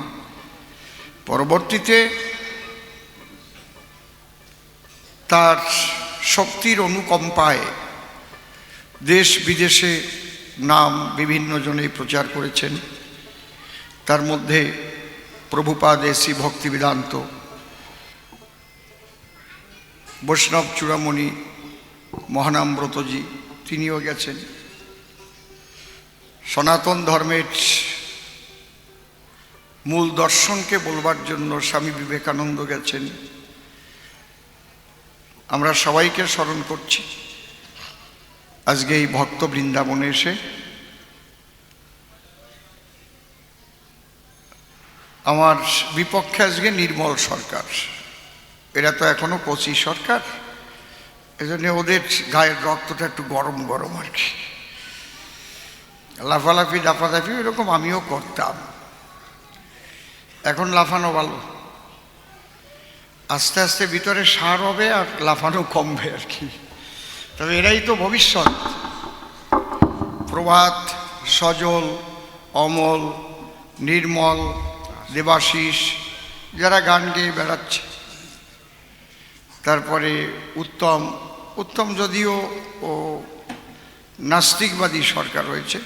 পরবর্তীতে তার শক্তির অনুকম্পায় দেশ বিদেশে নাম বিভিন্ন জনে প্রচার করেছেন। তার মধ্যে প্রভুপাদ এসি ভক্তি বেদান্ত, বৈষ্ণব চূড়ামণি মহানামব্রতজি তিনিও গেছেন। সনাতন ধর্মের মূল দর্শনকে বলবার জন্য স্বামী বিবেকানন্দ গেছেন। আমরা সবাইকে স্মরণ করছি আজকে এই ভক্ত বৃন্দাবনে এসে। আমার বিপক্ষে আজকে নির্মল সরকার, এরা তো এখনো কচি সরকার, এজন্য ওদের গায়ের রক্তটা একটু গরম গরম আর কি, লাফালাফি দাফাদাফি এরকম আমিও করতাম। এখন লাফানো ভালো, আস্তে আস্তে ভিতরে সার হবে আর লাফানো কমবে আর কি। তবে এরাই তো ভবিষ্যৎ। প্রভাত, সজল, অমল, নির্মল, দেবাশিস যারা গান গেয়ে বেড়াচ্ছে, তারপরে উত্তম, উত্তম যদিও ও নাস্তিকবাদী সরকার হয়েছে,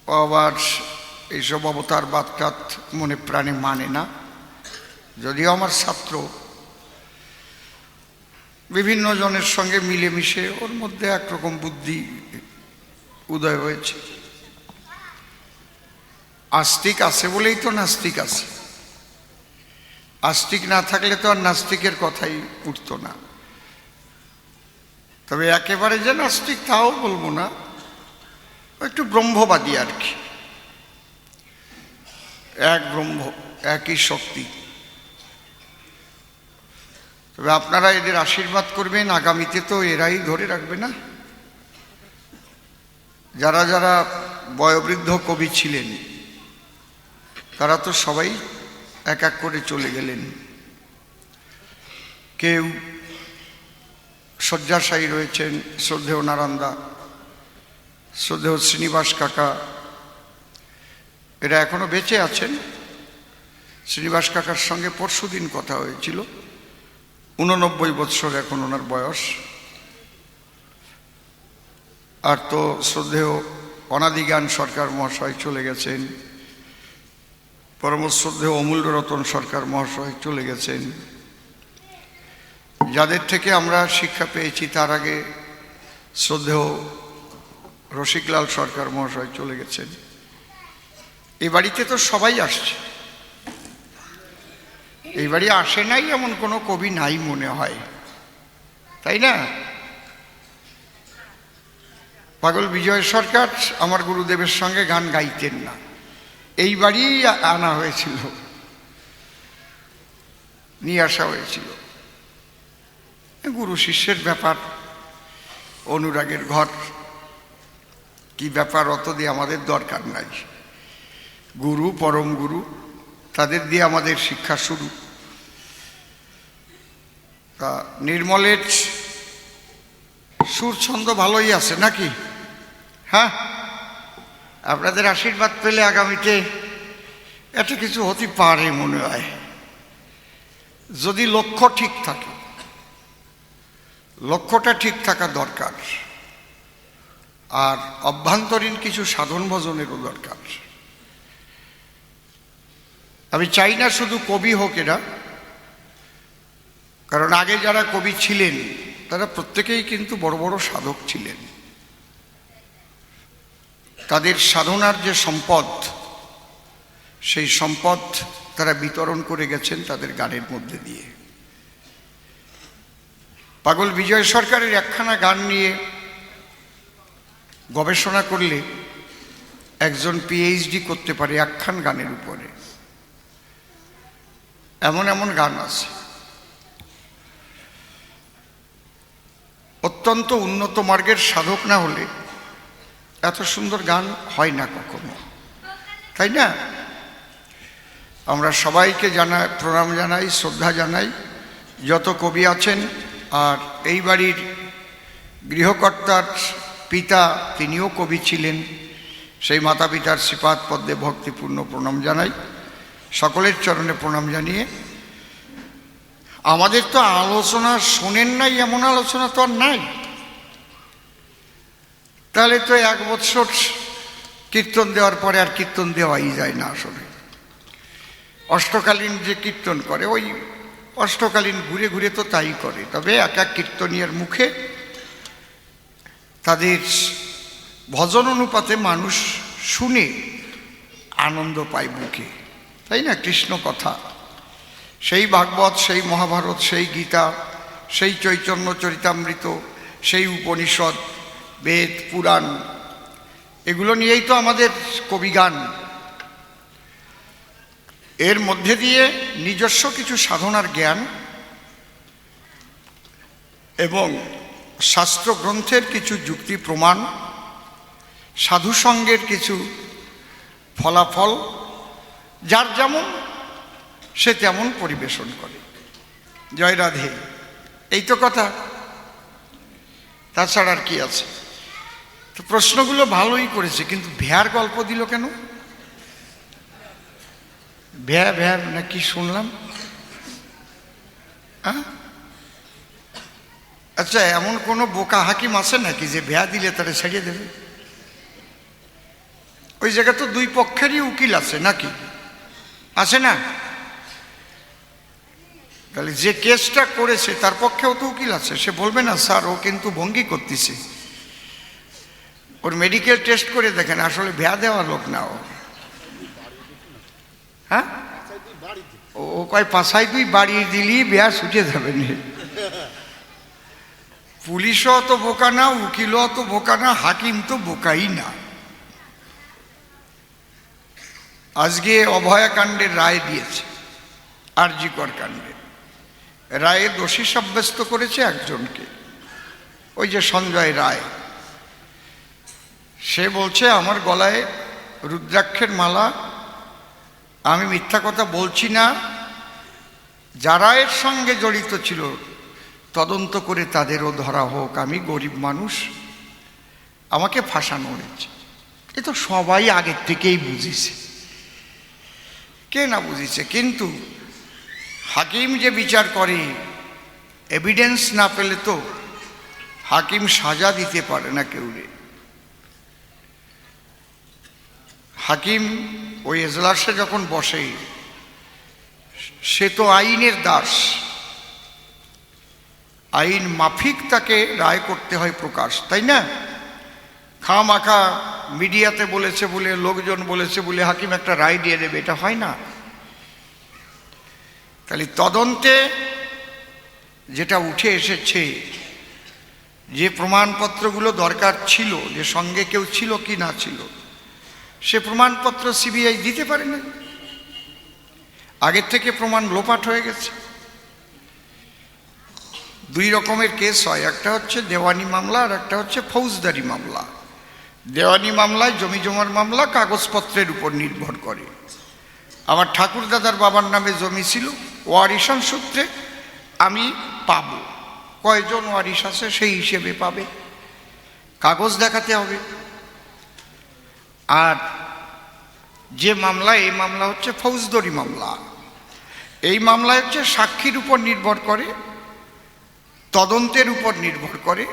ও আবার এইসব অবতারবাদটাত মনে প্রাণে মানে না, যদিও আমার ছাত্র। বিভিন্ন জনের সঙ্গে মিলেমিশে ওর মধ্যে একরকম বুদ্ধি উদয় হয়েছে। আস্তিক আছে বলেই তো নাস্তিক আছে, আস্তিক না থাকলে তো আর নাস্তিকের কথাই উঠত না। তবে একেবারে যে নাস্তিক তাও বলবো না, একটু ব্রহ্মবাদী আর কি, এক ব্রহ্ম, একই শক্তি। তবে আপনারা এদের আশীর্বাদ করবেন, আগামীতে তো এরাই ধরে রাখবে না। যারা যারা বয়োবৃদ্ধ কবি ছিলেন তারা তো সবাই এক এক করে চলে গেলেন। কেউ শয্যাশায়ী রয়েছেন, শ্রদ্ধেয় নারায়ণদা, শ্রদ্ধেয় শ্রীনিবাস কাকা, এরা এখনো বেঁচে আছেন। শ্রীনিবাস কাকার সঙ্গে পরশুদিন কথা হয়েছিল, 89 বৎসর এখন ওনার বয়স। আর তো শ্রদ্ধেয় অনাদিজ্ঞান সরকার মহাশয় চলে গেছেন, পরম শ্রদ্ধেয় অমূল্য রতন সরকার মহাশয় চলে গেছেন। যাদের থেকে আমরা শিক্ষা পেয়েছি তার আগে শ্রদ্ধেয় রসিকলাল সরকার মহাশয় চলে গেছেন। এই বাড়িতে তো সবাই আসছে, এই বাড়ি আসে নাই এমন কোনো কবি নাই মনে হয়, তাই না? পাগল বিজয় সরকার আমার গুরুদেবের সঙ্গে গান গাইতেন না, এই বাড়ি আনা হয়েছিল, নিয়ে আসা হয়েছিল। গুরু শিষ্যের ব্যাপার, অনুরাগের ঘর, কি ব্যাপার অত দিয়ে আমাদের দরকার নাই। গুরু, পরম গুরু, তাদের দিয়ে আমাদের শিক্ষা শুরু। তা নির্মলের সুর ছন্দ ভালোই আছে নাকি? হ্যাঁ, আপনাদের আশীর্বাদ পেলে আগামীতে এটা কিছু হতে পারে মনে হয়, যদি লক্ষ্য ঠিক থাকে। লক্ষ্যটা ঠিক থাকা দরকার, আর অভ্যন্তরীণ কিছু সাধন ভজনেরও দরকার। আমি চাই না শুধু কবি হোক এরা, কারণ আগে যারা কবি ছিলেন তারা প্রত্যেকেই কিন্তু বড় বড় সাধক ছিলেন। তাদের সাধনার যে সম্পদ, সেই সম্পদ তারা বিতরণ করে গেছেন তাদের গানের মধ্যে দিয়ে। পাগল বিজয় সরকারের একখানা গান নিয়ে গবেষণা করলে একজন পিএইচডি করতে পারে একখান গানের উপরে। এমন এমন গান আছে, অত্যন্ত উন্নত মার্গের সাধক না হলে এত সুন্দর গান হয় না কখনো, তাই না? আমরা সবাইকে প্রণাম জানাই, শ্রদ্ধা জানাই, যত কবি আছেন। আর এই বাড়ির গৃহকর্তার পিতা তিনিও কবি ছিলেন, সেই মাতা পিতার শ্রীপাদ পদ্মে ভক্তিপূর্ণ প্রণাম জানাই। সকলের চরণে প্রণাম জানিয়ে, আমাদের তো আলোচনা শোনেন নাই এমন আলোচনা তো আর নাই। তাহলে তো 1 বছর কীর্তন দেওয়ার পরে আর কীর্তন দেওয়াই যায় না আসলে। অষ্টকালীন যে কীর্তন করে ওই অষ্টকালীন ঘুরে ঘুরে তো তাই করে, তবে এক এক কীর্তনীয়ার মুখে তাদের ভজন অনুপাতে মানুষ শুনে আনন্দ পায় বুকে, তাই না? কৃষ্ণ কথা, সেই ভাগবত, সেই মহাভারত, সেই গীতা, সেই চৈতন্য চরিতামৃত, সেই উপনিষদ, বেদ, পুরাণ, এগুলো নিয়েই তো আমাদের কবিগান। এর মধ্যে দিয়ে নিজস্ব কিছু সাধনার জ্ঞান এবং শাস্ত্রগ্রন্থের কিছু যুক্তি প্রমাণ, সাধুসঙ্গের কিছু ফলাফল, যার যেমন সে তেমন পরিবেশন করে। জয় রাধে, এই তো কথা, তাছাড়া আর কি আছে? তো প্রশ্নগুলো ভালোই করেছে, কিন্তু ভ্যার গল্প দিল কেন? ভ্যা ভ্যা না কি শুনলাম? আচ্ছা, এমন কোনো বোকা হাকিম আছে নাকি যে ভ্যা দিলে তারা ছেড়ে দেবে? ওই জায়গা তো দুই পক্ষেরই উকিল আছে নাকি, আছে না? তাহলে যে কেসটা করেছে তার পক্ষেও তো উকিল আছে, সে বলবে না স্যার ও কিন্তু ভঙ্গি করতেছে, ওর মেডিকেল টেস্ট করে দেখেন আসলে ভ্যা দেওয়া লোক না ও। হ্যাঁ, ও কয় পাশায় তুই বাড়িয়ে দিলি ভ্যা ছুটে যাবে না। পুলিশও তো বোকা না, উকিলও তো বোকা না, হাকিম তো বোকাই না। আজকে অভয়াকাণ্ডের রায় দিয়েছে, আরজিকর কাণ্ডে রায়ে দোষী সাব্যস্ত করেছে একজনকে, ওই যে সঞ্জয় রায়। সে বলছে আমার গলায় রুদ্রাক্ষের মালা, আমি মিথ্যা কথা বলছি না, যারা এর সঙ্গে জড়িত ছিল তদন্ত করে তাদেরও ধরা হোক, আমি গরিব মানুষ, আমাকে ফাঁসানো হয়েছে। এ তো সবাই আগের থেকেই বুঝেছে, কে না বুঝেছে? কিন্তু হাকিম যে বিচার করে, এভিডেন্স না পেলে তো হাকিম সাজা দিতে পারে না কেউরে। হাকিম ওই এজলাসে যখন বসে, সে তো আইনের দাস, আইন মাফিক তাকে রায় করতে হয় প্রকাশ, তাই না? খামাখা মিডিয়াতে বলেছে বলে, লোকজন বলেছে বলে হাকিম একটা রায় দিয়ে দেবে, এটা হয় না। তাহলে তদন্তে যেটা উঠে এসেছে, যে প্রমাণপত্রগুলো দরকার ছিল, যে সঙ্গে কেউ ছিল কি না ছিল, সে প্রমাণপত্র সিবিআই দিতে পারে না, আগের থেকে প্রমাণ লোপাট হয়ে গেছে। দুই রকমের কেস হয়, একটা হচ্ছে দেওয়ানি মামলা আর একটা হচ্ছে ফৌজদারি মামলা। দেওয়ানি মামলায় জমি জমার মামলা কাগজপত্রের উপর নির্ভর করে। আমার ঠাকুরদাদার বাবার নামে জমি ছিল, ওয়ারিশান সূত্রে আমি পাবো, কয়জন ওয়ারিশ আছে সেই হিসেবে পাবে, কাগজ দেখাতে হবে। আর যে মামলা, এই মামলা হচ্ছে ফৌজদারি মামলা। এই মামলায় হচ্ছে সাক্ষীর উপর নির্ভর করে, তদন্তের উপর নির্ভর করে,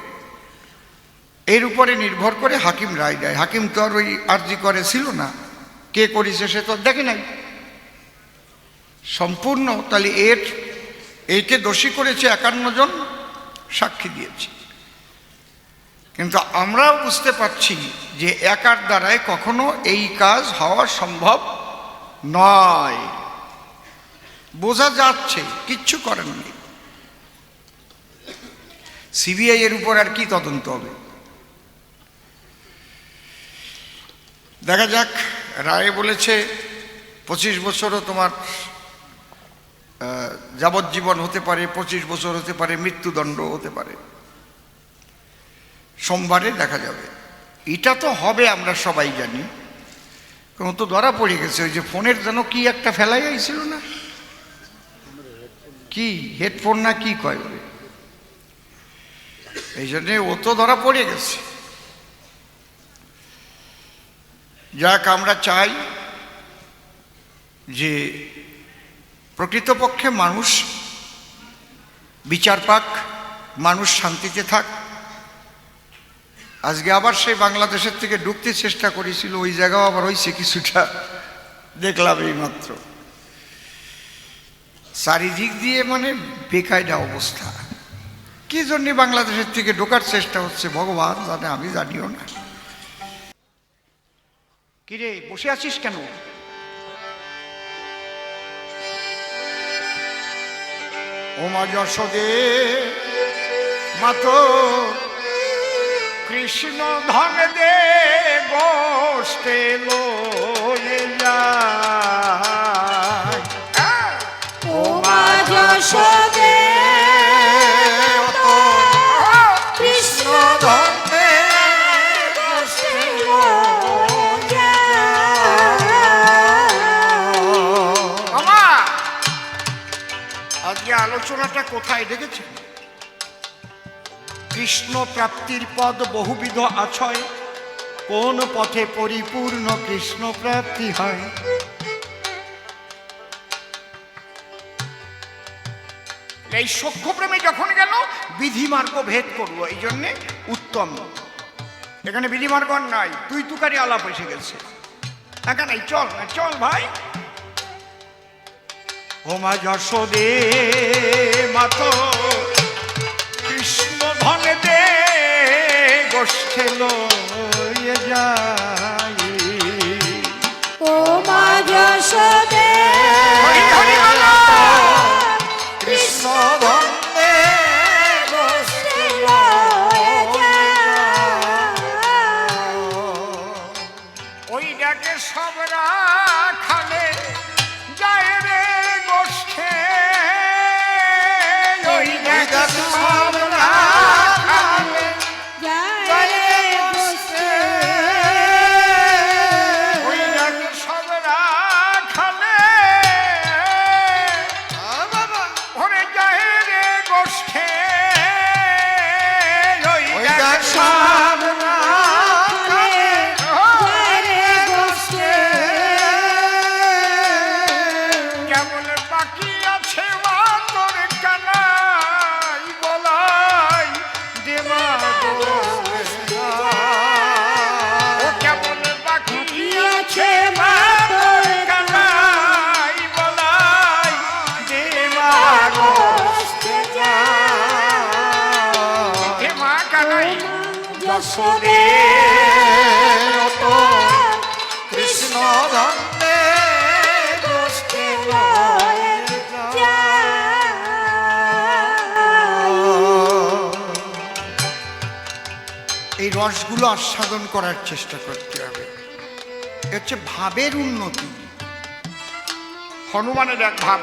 এর উপরে নির্ভর করে হাকিম রায় দেয়। হাকিম তো আর ওই আরজি করে ছিল না, কে করেছে সে তো দেখে নাই সম্পূর্ণ। তাহলে একে দোষী করেছে 51 জন, সাক্ষী দিয়েছে। কিন্তু আমরাও বুঝতে পারছি যে একার দ্বারায় কখনো এই কাজ হওয়া সম্ভব নয়, বোঝা যাচ্ছে, কিচ্ছু করার নেই। সিবিআই এর উপর আর কি তদন্ত হবে? দেখা যাক। রায় বলেছে 25 বছরও তোমার যাবজ্জীবন হতে পারে, 25 বছর হতে পারে, মৃত্যুদণ্ড হতে পারে। সোমবারে দেখা যাবে। এটা তো হবে আমরা সবাই জানি, কারণ তো ধরা পড়ে গেছে। ওই যে ফোনের যেন কি একটা ফেলাই আইছিল না, কি হেডফোন না কি কয়, এই জন্যে ও তো ধরা পড়ে গেছে। যাক, আমরা চাই যে প্রকৃতপক্ষে মানুষ বিচার পাক, মানুষ শান্তিতে থাক, আজকে আবার সেই বাংলাদেশের থেকে ঢুকতে চেষ্টা করেছিল, ওই জায়গাও আবার হয়েছে কিছুটা, দেখলাম এই মাত্র। চারিদিক দিয়ে মানে বেকায়দা অবস্থা। কি জন্য বাংলাদেশের থেকে ঢোকার চেষ্টা হচ্ছে ভগবান জানে, আমি জানিও না। কিরে বসে আছিস কেন? ওমা যশোদে মাতো কৃষ্ণ ধন দে গোষ্ঠে লয়ে যায়। ওমা যশোদে কৃষ্ণ ধন দে গোষ্ঠে লয়ে যায়। আমা আজকে আলোচনাটা কোথায় দেখেছেন? কৃষ্ণ প্রাপ্তির পদ বহুবিধ আছয়, কোন পথে পরিপূর্ণ কৃষ্ণ প্রাপ্তি হয়। এই সখ্যপ্রেমে যখন গেল বিধিমার্গ ভেদ করবো, এই জন্যে উত্তম। এখানে বিধিমার্গ নাই, তুই তুকারি আলাপ এসে গেছে। এখানে চল না, চল ভাই। ওমা যশোদে মাতো কৃষ্ণ ধন দে গোষ্ঠে লয়ে যায়। ওমা যশোদে কৃষ্ণ ধন দে গোষ্ঠে লয়ে যায়। ওই ডাকে সবরা খালে যায় রে গোষ্ঠে, ওই ডাকে সবরা খালে যায় রে গোষ্ঠে। ওই ডাকে সবরা খালে ওরে যায় রে গোষ্ঠে, ওই ডাকে সবরা খালে যায় রে গোষ্ঠে। কেমন বাকি আছে মা তোর কানাই বলাই দেবা গো। ও কেমন বাকি আছে মা তোর কানাই বলাই দেবা গো। গোষ্ঠে যায়। হে মা কানাই যশোদে কৃষ্ণ ধন্দে গোষ্ঠে লয়ে যায়। এই রসগুলো আস্বাদন করার চেষ্টা করতে হবে। এ হচ্ছে ভাবের উন্নতি। হনুমানের এক ভাব,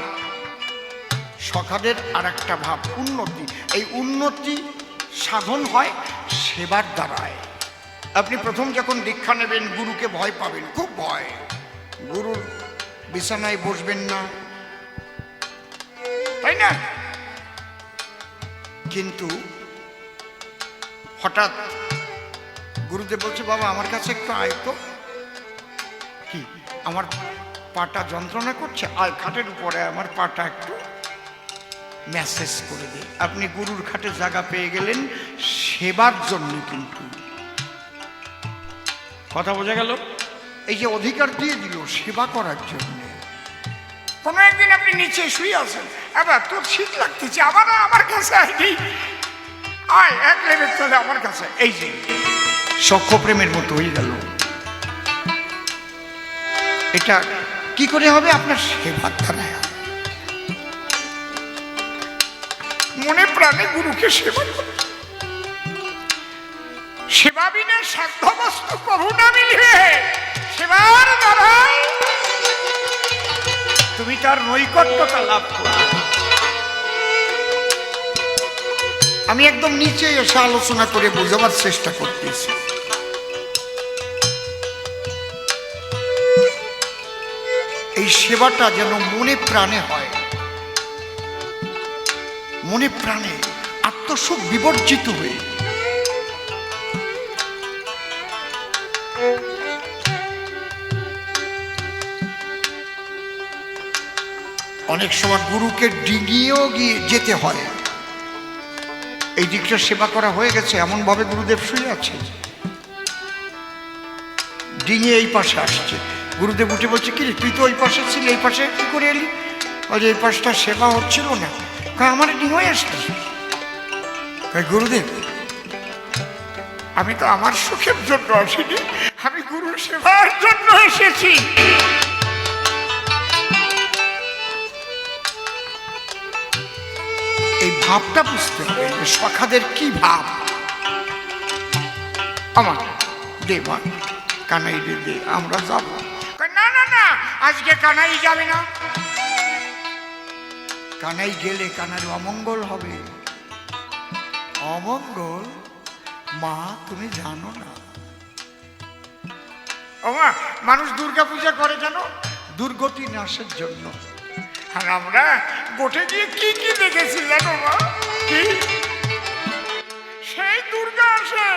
সখাদের আর একটা ভাব, উন্নতি। এই উন্নতি সাধন হয় সেবার দ্বারায়। আপনি প্রথম যখন দীক্ষা নেবেন গুরুকে ভয় পাবেন, খুব ভয়। গুরুর বিছানায় বসবেন না, তাই না? কিন্তু হঠাৎ গুরুদেব বলছে, বাবা আমার কাছে একটু আয় তো। কি, আমার পাটা যন্ত্রণা করছে, আয় খাটের উপরে, আমার পাটা একটু ম্যাসেজ করে দে। আপনি গুরুর খাটে জায়গা পেয়ে গেলেন সেবার জন্য। কিন্তু কথা বোঝা গেল? এই যে অধিকার দিয়ে দিল সেবা করার জন্য। কোনো একদিন আপনি নিচে শুয়ে আছেন, আবার তোর শীত লাগতেছে, আবার আমার কাছে আয়, আয় এক লেভেল চলে আমার কাছে। এই যে সখ্যপ্রেমের মতো হয়ে গেল। এটা কি করে হবে? আপনার সেবার দ্বারা। মনে প্রাণে গুরুকে সেবা করে। সেবা বিনা সাধ্য বস্তু প্রভু না মিলবে। সেবার দ্বারা তুমি তার নৈকট্যতা লাভ করবে। আমি একদম নিচে এসে আলোচনা করে বোঝাবার চেষ্টা করতেছি। এই সেবাটা যেন মনে প্রাণে হয়, মনে প্রাণে আত্মসুখ বিবর্জিত হয়ে। অনেক সময় গুরুকে ডিঙিয়েও গিয়ে যেতে হয়। এই দিকটা সেবা করা হয়ে গেছে, এমনভাবে গুরুদেব শুয়ে আছে। ডিঙে এই পাশে আসছে, গুরুদেব উঠে বলছে, কি রে তুই তো ওই পাশে ছিলি, এই পাশে কি করে এলি? ওই যে এই পাশটা সেবা হচ্ছিল না, আমার ডিঙে আসতে। গুরুদেব, আমি তো আমার সুখের জন্য আসিনি, আমি গুরুর সেবার জন্য এসেছি। এই ভাবটা বুঝতে হবে, সখাদের কি ভাব। আমার দে মা, কানাই দে দে, আমরা যাব। না না না, আজকে কানাই যাবে না, কানাই গেলে কানার অমঙ্গল হবে। অমঙ্গল? মা তুমি জানো না, ও মা, মানুষ দুর্গা পূজা করে কেন? দুর্গতি নাশের জন্য। আর আমরা গোটে গিয়ে কি কি দেখেছি জানো মা? কি? সেই দুর্গা আসে,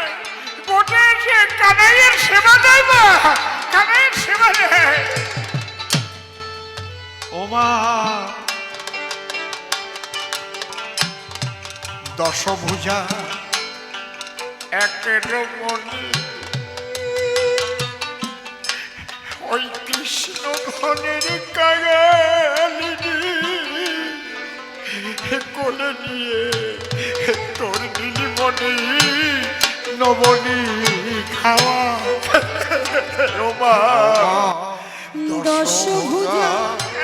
গোটে এসে কানাইয়ের সেবা দেয় মা, কানাইয়ের সেবা দেয়। ও মা, দশভুজা একেরো মনি, ওই কৃষ্ণ ধনের কাঙালিনী কোলে নিয়ে তোর নীলিমণি নবনী খাওয়া। ও মা, দশভুজা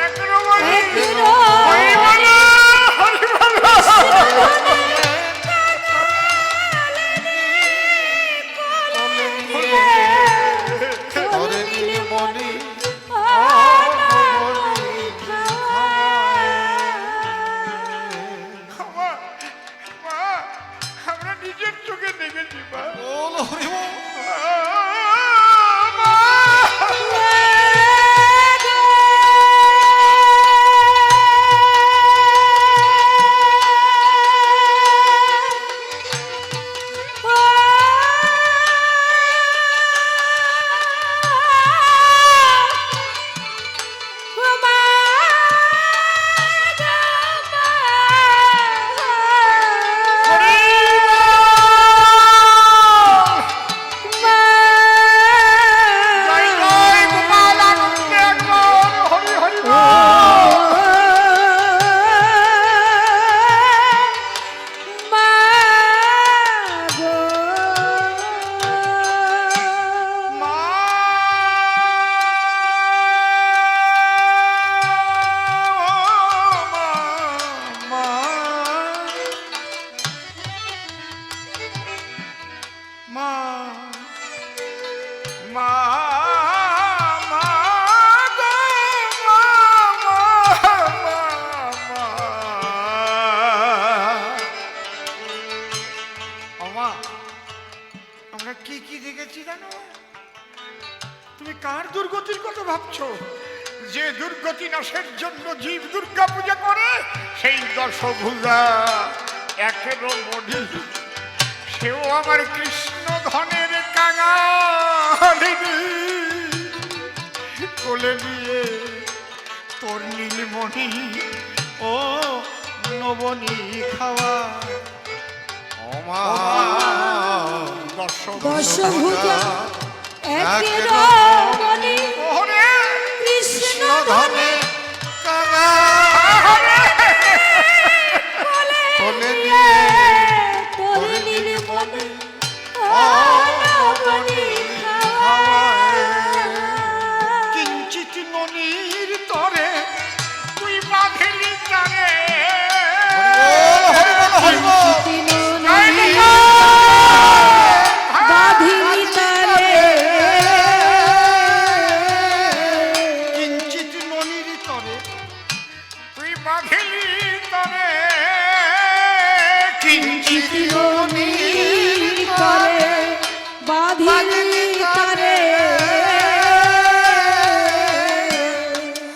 একেরো মনি, একেরো হরি বল, হরি বল। আমরা নিজের চোখে দেখেছি মা। আমরা কি কি দেখেছি জানো? তুমি কার দুর্গতির কথা ভাবছো? যে দুর্গতি নাশের জন্য জীব দুর্গা পূজা করে, সেই দশভুজা একেরো মনি, সেও আমার কৃষ্ণ ধনের কাঙালিনী কোলে নিয়ে তোর নীলমণি ও নবনী খাওয়া। দশভুজা একেরো মনি, কৃষ্ণ ধনে কোলে নিয়ে তোর নীলমণি নবনী খাওয়া। কিঞ্চিত মনির তরে তুই বাঁধিলি তারে, বাঁধিলি তারে, কিঞ্চিত মনির তরে তুই বাঁধিলি তরে, কিঞ্চিত মনির তরে বাঁধিলি তারে।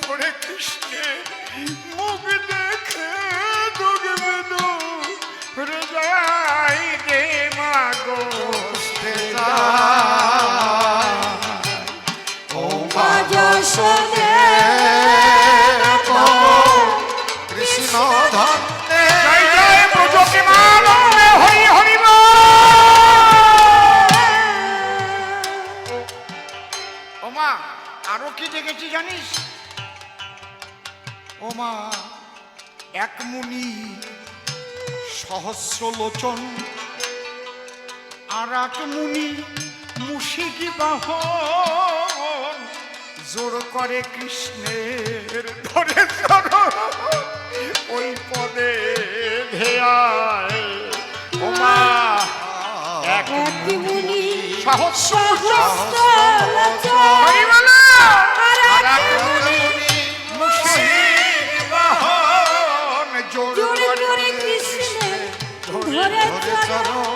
ওরে কৃষ্ণের মুখ দেখে দেখেছি জানিস? ও মা, এক মুনি সহস্র লোচন, আর এক মুনি মুশিক বাহন, জোর করে কৃষ্ণের ধরে চরণ, ওই পদে ধেয়ায়। ও মা, এক মুনি সহস্র লোচন, আর এক মুনি মুশিক বাহন, জোর করে কৃষ্ণের ধরে চরণ।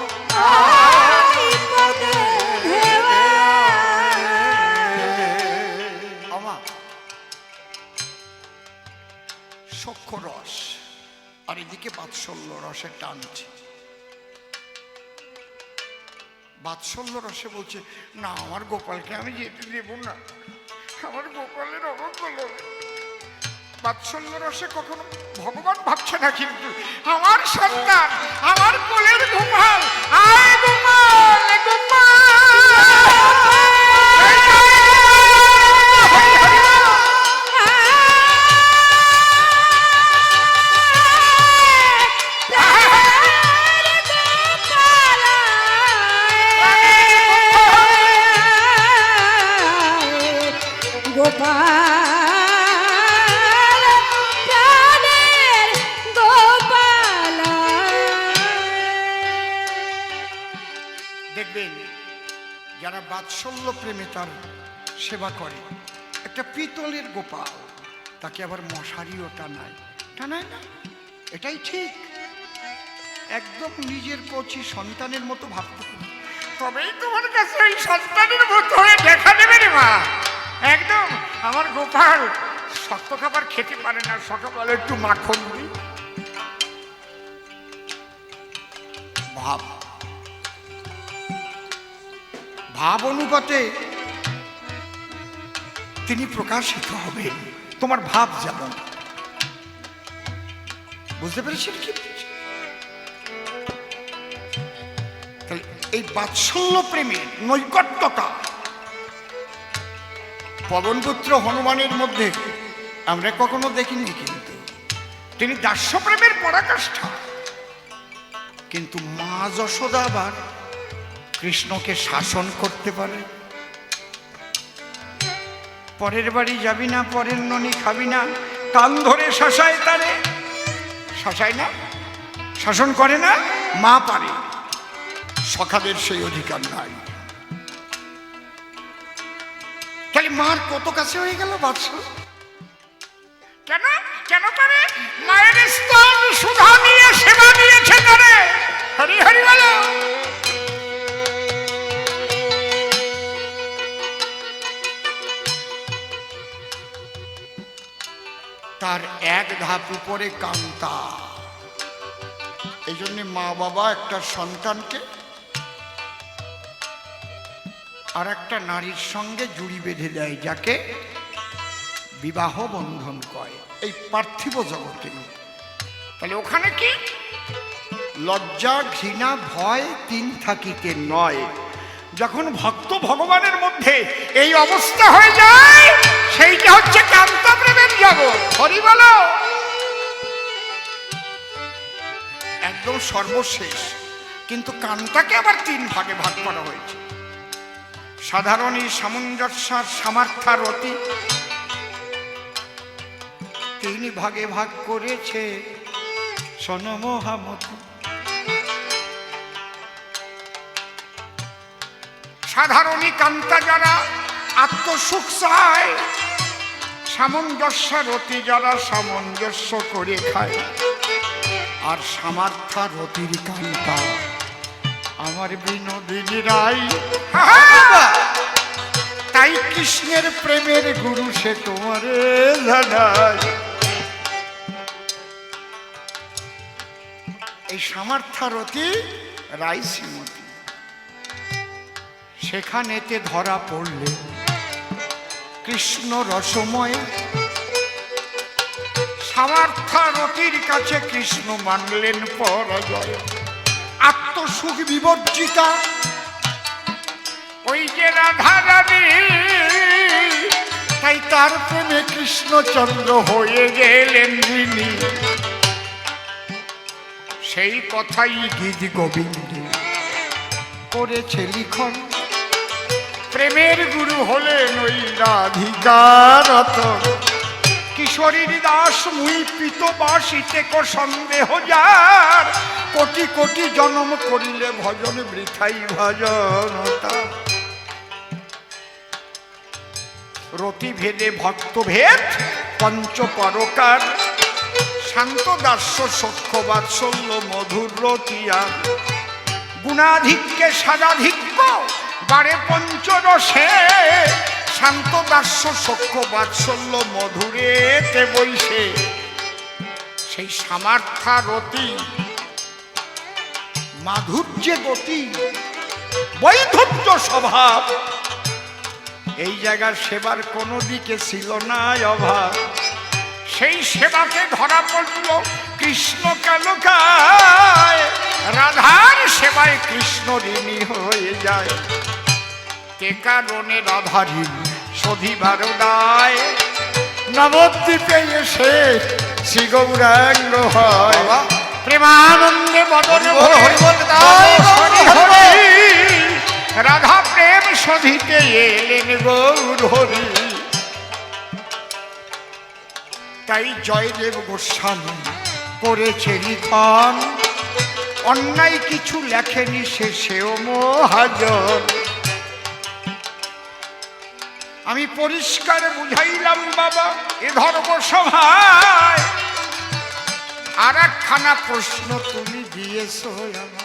সখ্য রস আর এদিকে বাৎসল্য রসে টানছে। বাৎসল্য রসে বলছে, না আমার গোপালকে আমি যেতে দেব না, আমার গোপালের অবকল। বাৎসল্য রসে কখনো ভগবান ভাবছে না, কিন্তু আমার সন্তান, আমার কোলের গোপাল, আয় গোপাল, গোপাল। দেখবেন যারা বাৎসল্য প্রেমে তার সেবা করে, একটা পিতলের গোপাল, তাকে আবার মশারিও টানায় না, এটাই ঠিক। একদম নিজের কচি সন্তানের মতো ভাবতে হবে, তবেই তোমার কাছে এই সন্তানের মতো হয়ে দেখা দেবে রে মা। একদম আমার গোপাল শক্ত খাবার খেতে পারে না, সকালবেলা একটু মাখন দিই। ভাব ভাব অনুপাতে তিনি প্রকাশিত হবেন, তোমার ভাব যেমন। বুঝতে পেরেছেন কি? তাহলে এই বাৎসল্য প্রেমের নৈকট্যতা পবনপুত্র হনুমানের মধ্যে আমরা কখনো দেখিনি, কিন্তু তিনি দাস্য প্রেমের পরাকাষ্ঠা। কিন্তু মা যশোদা আবার কৃষ্ণকে শাসন করতে পারে। পরের বাড়ি যাবি না, পরের ননি খাবি না, কান ধরে শাসায় তারে। শাসায় না, শাসন করে না, মা পারে, সখাদের সেই অধিকার নাই। তাহলে মার কত কাছে হয়ে গেল বাৎসল? কেন কেন পারে? মায়ের স্তন সুধা নিয়ে সেবা দিয়েছে তারে। হরি হরি বলো। তার এক ধাপ উপরে কান্তা। এই জন্য মা বাবা একটা সন্তানকে আর একটা নারীর সঙ্গে জুড়ি বেঁধে দেয়, যাকে বিবাহ বন্ধন কয় এই পার্থিব জগতে। তাহলে ওখানে কি লজ্জা, ঘৃণা, ভয় তিন থাকিতে নয়। যখন ভক্ত ভগবানের মধ্যে এই অবস্থা হয়ে যায়, সেইটা হচ্ছে কান্তা প্রেমের জগৎ। হরি বলো। একদম সর্বশেষ। কিন্তু কান্তাকে আবার তিন ভাগে ভাগ করা হয়েছে। সাধারণী, সামঞ্জস্য, সামার্থারতি, তিন ভাগে ভাগ করেছে সনমহামতি। সাধারণী কান্তা যারা আত্মসুখ চায়, সামঞ্জস্যরতি যারা সামঞ্জস্য করে খায়, আর সামার্থারতির কান্তা আমার বিনোদিনী রায়। তাই কৃষ্ণের প্রেমের গুরু সে তোমারে জানায়। এই সামার্থারতি রায় শ্রীমতী, সেখানেতে ধরা পড়লে কৃষ্ণ রসময়। সামার্থারতির কাছে কৃষ্ণ মানলেন পরাজয়। আত্মসুখ বিবর্জিতা ওই যে রাধা রানী তাই তার প্রেমে কৃষ্ণচন্দ্র হয়ে গেলেন ঋণী। সেই কথাই গীত গোবিন্দে করেছে লিখন। প্রেমের গুরু হলেন ওই রাধিকারত। কিশোরীর দাস মুই পিতবাসিতে কো সন্দেহ যার, কোটি কোটি জনম করিলে ভজন বৃথাই ভজনতা। রতিভেদে ভক্তভেদ পঞ্চপরকার, শান্ত দাস্য সখ্য বাৎসল্য মধুর রতিয়া। গুণাধিক্যে সাদাধিক্য বারে পঞ্চরসে, শান্ত দাস্য সখ্য বাৎসল্য মধুরেতে বৈশে। সেই সামার্থা রতি মাধুর্যে গতি বৈধব্য স্বভাব, এই জায়গার সেবার কোনো দিকে ছিল না অভাব। সেই সেবাকে ধরা পড়ল কৃষ্ণ কালকায়, রাধার সেবায় কৃষ্ণ ঋণী হয়ে যায়। কে কারণে রাধা ঋণ শোধিবার দায়, নবদ্বীপে এসে শ্রী গৌরাঙ্গ হয়। প্রেমানন্দে বদন রাধা প্রেম শোধিতে এলেন গৌর হরি। তাই জয়দেব গোস্বামী করেছে লিখন, অন্যায় কিছু লেখেনি সে, সেও মহাজন। আমি পরিষ্কার বুঝাইলাম বাবা এ ধর্ম সভায়, আর একখানা প্রশ্ন তুমি দিয়েছ আমার।